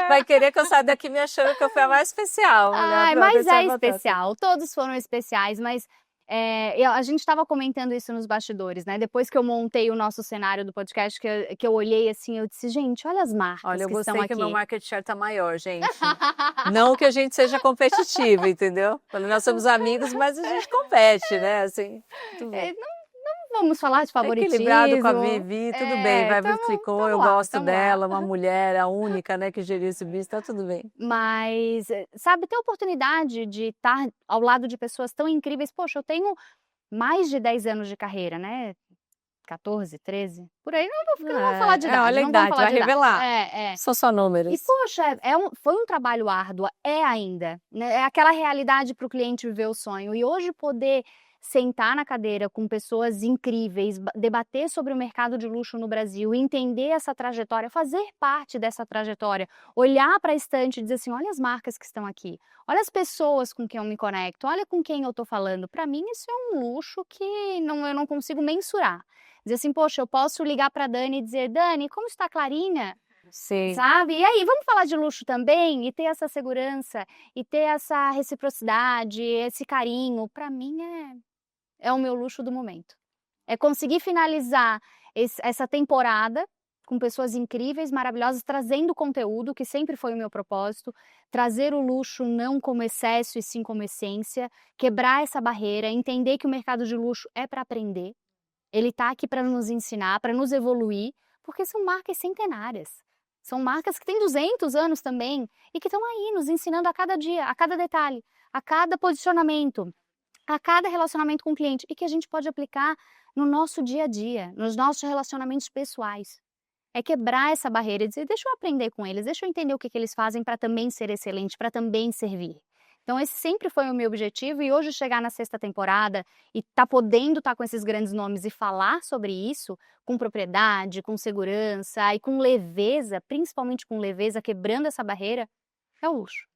vai querer que eu saia daqui me achando que eu fui a mais especial. Ai, Olha, mas pra é batata. especial. Todos foram especiais, mas a gente estava comentando isso nos bastidores, né? Depois que eu montei o nosso cenário do podcast, que eu olhei assim, eu disse, gente, olha as marcas Olha, eu que estão gostei que aqui. o meu market share tá maior, gente. Não que a gente seja competitivo, entendeu? Falei, nós somos amigos, mas a gente compete, né? Assim, tudo bem. Não vamos falar de favoritismo. Equilibrado com a Vivi, tudo bem. Vai tamo- Tricô, eu tamo lá, gosto tamo lá. dela, uma mulher, a única, né, que geriu esse business, tá tudo bem. Mas, sabe, ter a oportunidade de estar ao lado de pessoas tão incríveis. Poxa, eu tenho mais de 10 anos de carreira, né? 14, 13, por aí. Não vou falar de idade. olha a não idade, vamos falar vai de idade. revelar. São só números. E, poxa, foi um trabalho árduo, é ainda. Né? É aquela realidade para o cliente viver o sonho. E hoje poder sentar na cadeira com pessoas incríveis, debater sobre o mercado de luxo no Brasil, entender essa trajetória, fazer parte dessa trajetória, olhar para a estante e dizer assim, olha as marcas que estão aqui, olha as pessoas com quem eu me conecto, olha com quem eu estou falando. Para mim isso é um luxo que eu não consigo mensurar. Dizer assim, poxa, eu posso ligar para a Dani e dizer, Dani, como está a Clarinha? Sim. Sabe? E aí, vamos falar de luxo também? E ter essa segurança, e ter essa reciprocidade, esse carinho. Para mim é o meu luxo do momento. É conseguir finalizar essa temporada com pessoas incríveis, maravilhosas, trazendo conteúdo, que sempre foi o meu propósito, trazer o luxo não como excesso e sim como essência, quebrar essa barreira, entender que o mercado de luxo é para aprender, ele está aqui para nos ensinar, para nos evoluir, porque são marcas centenárias. São marcas que têm 200 anos também e que estão aí nos ensinando a cada dia, a cada detalhe, a cada posicionamento, a cada relacionamento com o cliente e que a gente pode aplicar no nosso dia a dia, nos nossos relacionamentos pessoais. É quebrar essa barreira e dizer, deixa eu aprender com eles, deixa eu entender o que eles fazem para também ser excelente, para também servir. Então esse sempre foi o meu objetivo e hoje chegar na 6ª temporada e podendo estar com esses grandes nomes e falar sobre isso com propriedade, com segurança e com leveza, principalmente com leveza, quebrando essa barreira, é o luxo.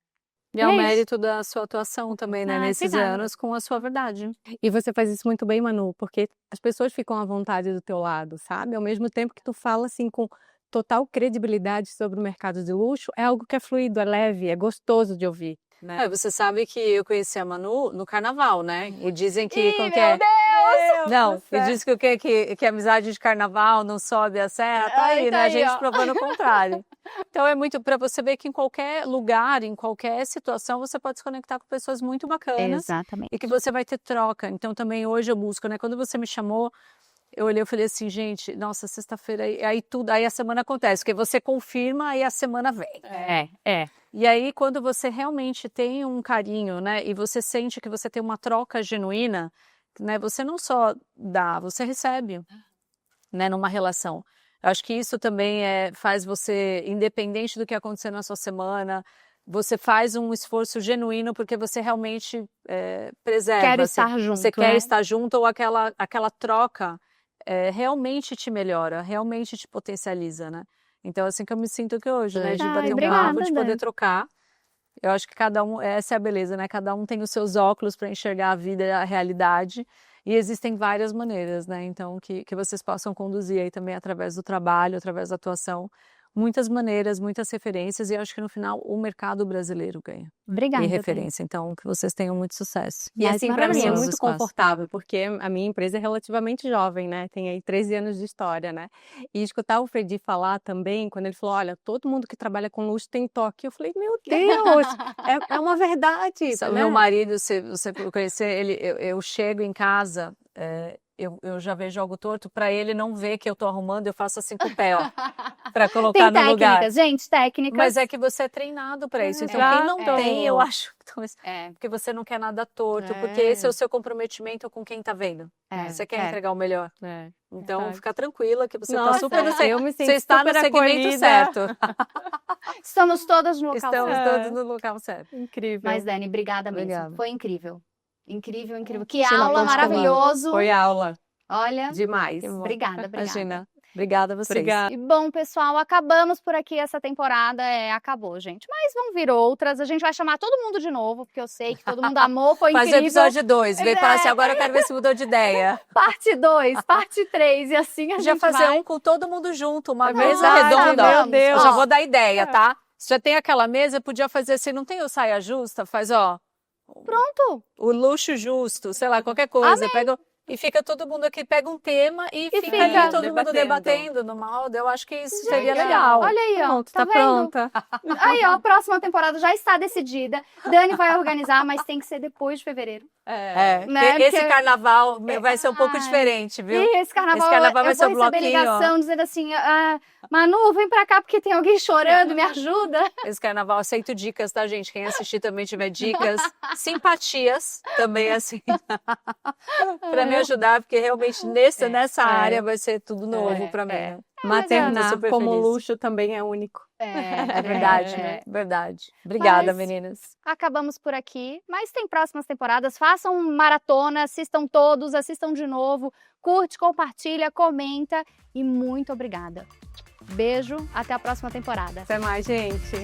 E é o É isso. mérito da sua atuação também, né, nesses obrigada. anos, com a sua verdade. E você faz isso muito bem, Manu, porque as pessoas ficam à vontade do teu lado, sabe? Ao mesmo tempo que tu fala assim com total credibilidade sobre o mercado de luxo, é algo que é fluido, é leve, é gostoso de ouvir, né? Você sabe que eu conheci a Manu no carnaval, né? E dizem que... Ih, como meu que é? Deus! Não, e diz que o quê? Que amizade de carnaval não sobe a serra, tá Ai, aí, tá né? A aí, gente ó. provando o contrário. Então é muito para você ver que em qualquer lugar, em qualquer situação, você pode se conectar com pessoas muito bacanas Exatamente. e que você vai ter troca. Então também hoje eu busco, né? Quando você me chamou, eu olhei e falei assim, gente, nossa, sexta-feira, aí a semana acontece, porque você confirma, aí a semana vem. E aí, quando você realmente tem um carinho, né, e você sente que você tem uma troca genuína, né, você não só dá, você recebe, né, numa relação. Eu acho que isso também faz você, independente do que acontecer na sua semana, você faz um esforço genuíno porque você realmente preserva. Quero estar junto, Você quer né? estar junto ou aquela troca realmente te melhora, realmente te potencializa, né? Então, assim que eu me sinto aqui hoje, né? De Ai, bater um obrigada, papo, de poder Dani. trocar. Eu acho que cada um, essa é a beleza, né? Cada um tem os seus óculos para enxergar a vida e a realidade. E existem várias maneiras, né? Então, que vocês possam conduzir aí também através do trabalho, através da atuação, muitas maneiras, muitas referências, e eu acho que no final o mercado brasileiro ganha. Obrigada. E referência. Então, que vocês tenham muito sucesso. E assim, para mim é maravilhoso muito espaço. confortável, porque a minha empresa é relativamente jovem, né? Tem aí 13 anos de história, né? E escutar o Fredi falar também, quando ele falou, olha, todo mundo que trabalha com luxo tem toque. Eu falei, meu Deus, é uma verdade, Sabe, né? meu marido, se você conhecer ele, eu chego em casa, eu já vejo algo torto, para ele não ver que eu tô arrumando, eu faço assim com o pé, ó, para colocar Tem no lugar. técnicas, gente, técnicas. Mas é que você é treinado para isso. Então, Exato. quem não tem, eu acho. Porque você não quer nada torto, porque esse é o seu comprometimento com quem tá vendo. Você quer entregar o melhor. Então, verdade. fica tranquila que você Nossa, tá super no eu me sinto Você está super no segmento acolhida. certo. Estamos todas no local Estamos certo. todos no local certo. Incrível. Mas, Dani, obrigada mesmo. Obrigada. Foi incrível. Incrível, incrível. Que Sheila, aula continua. maravilhoso. Foi aula. Olha, Demais. obrigada. Imagina. Obrigada a vocês. Obrigada. E bom, pessoal, acabamos por aqui essa temporada. Acabou, gente. Mas vão vir outras. A gente vai chamar todo mundo de novo, porque eu sei que todo mundo amou, foi Faz o incrível. episódio 2. Vem falar assim, agora eu quero ver se mudou de ideia. Parte 2, parte 3. E assim a Podia gente fazer vai. um com todo mundo junto, uma É mesa verdade, redonda. ó. meu Deus. Eu já vou dar ideia, tá? Se já tem aquela mesa, podia fazer assim, não tem o saia justa? Faz, ó. Pronto. O luxo justo, sei lá, qualquer coisa. Pega, e fica todo mundo aqui, pega um tema e fica fica ali todo mundo debatendo. debatendo numa roda. Eu acho que isso seria Legal. legal. Olha aí, ó. Pronto, tá tá vendo? pronta. Aí, ó, a próxima temporada já está decidida. Dani vai organizar, mas tem que ser depois de fevereiro. É, Né, esse porque- carnaval vai ser um pouco Ai. diferente, viu? E esse carnaval, Esse carnaval vai eu ser vou um receber bloquinho, ó. ligação dizendo assim, Manu, vem pra cá porque tem alguém chorando, me ajuda. Esse carnaval, aceito dicas, tá, gente? Quem assistir também tiver dicas, simpatias também, assim, pra me ajudar, porque realmente nessa área vai ser tudo novo pra mim. né? Maternar super como feliz. luxo também é único. É verdade, né? Verdade. Obrigada, Mas- meninas. Acabamos por aqui, mas tem próximas temporadas. Façam maratona, assistam todos, assistam de novo. Curte, compartilha, comenta e muito obrigada. Beijo, até a próxima temporada. Até mais, gente.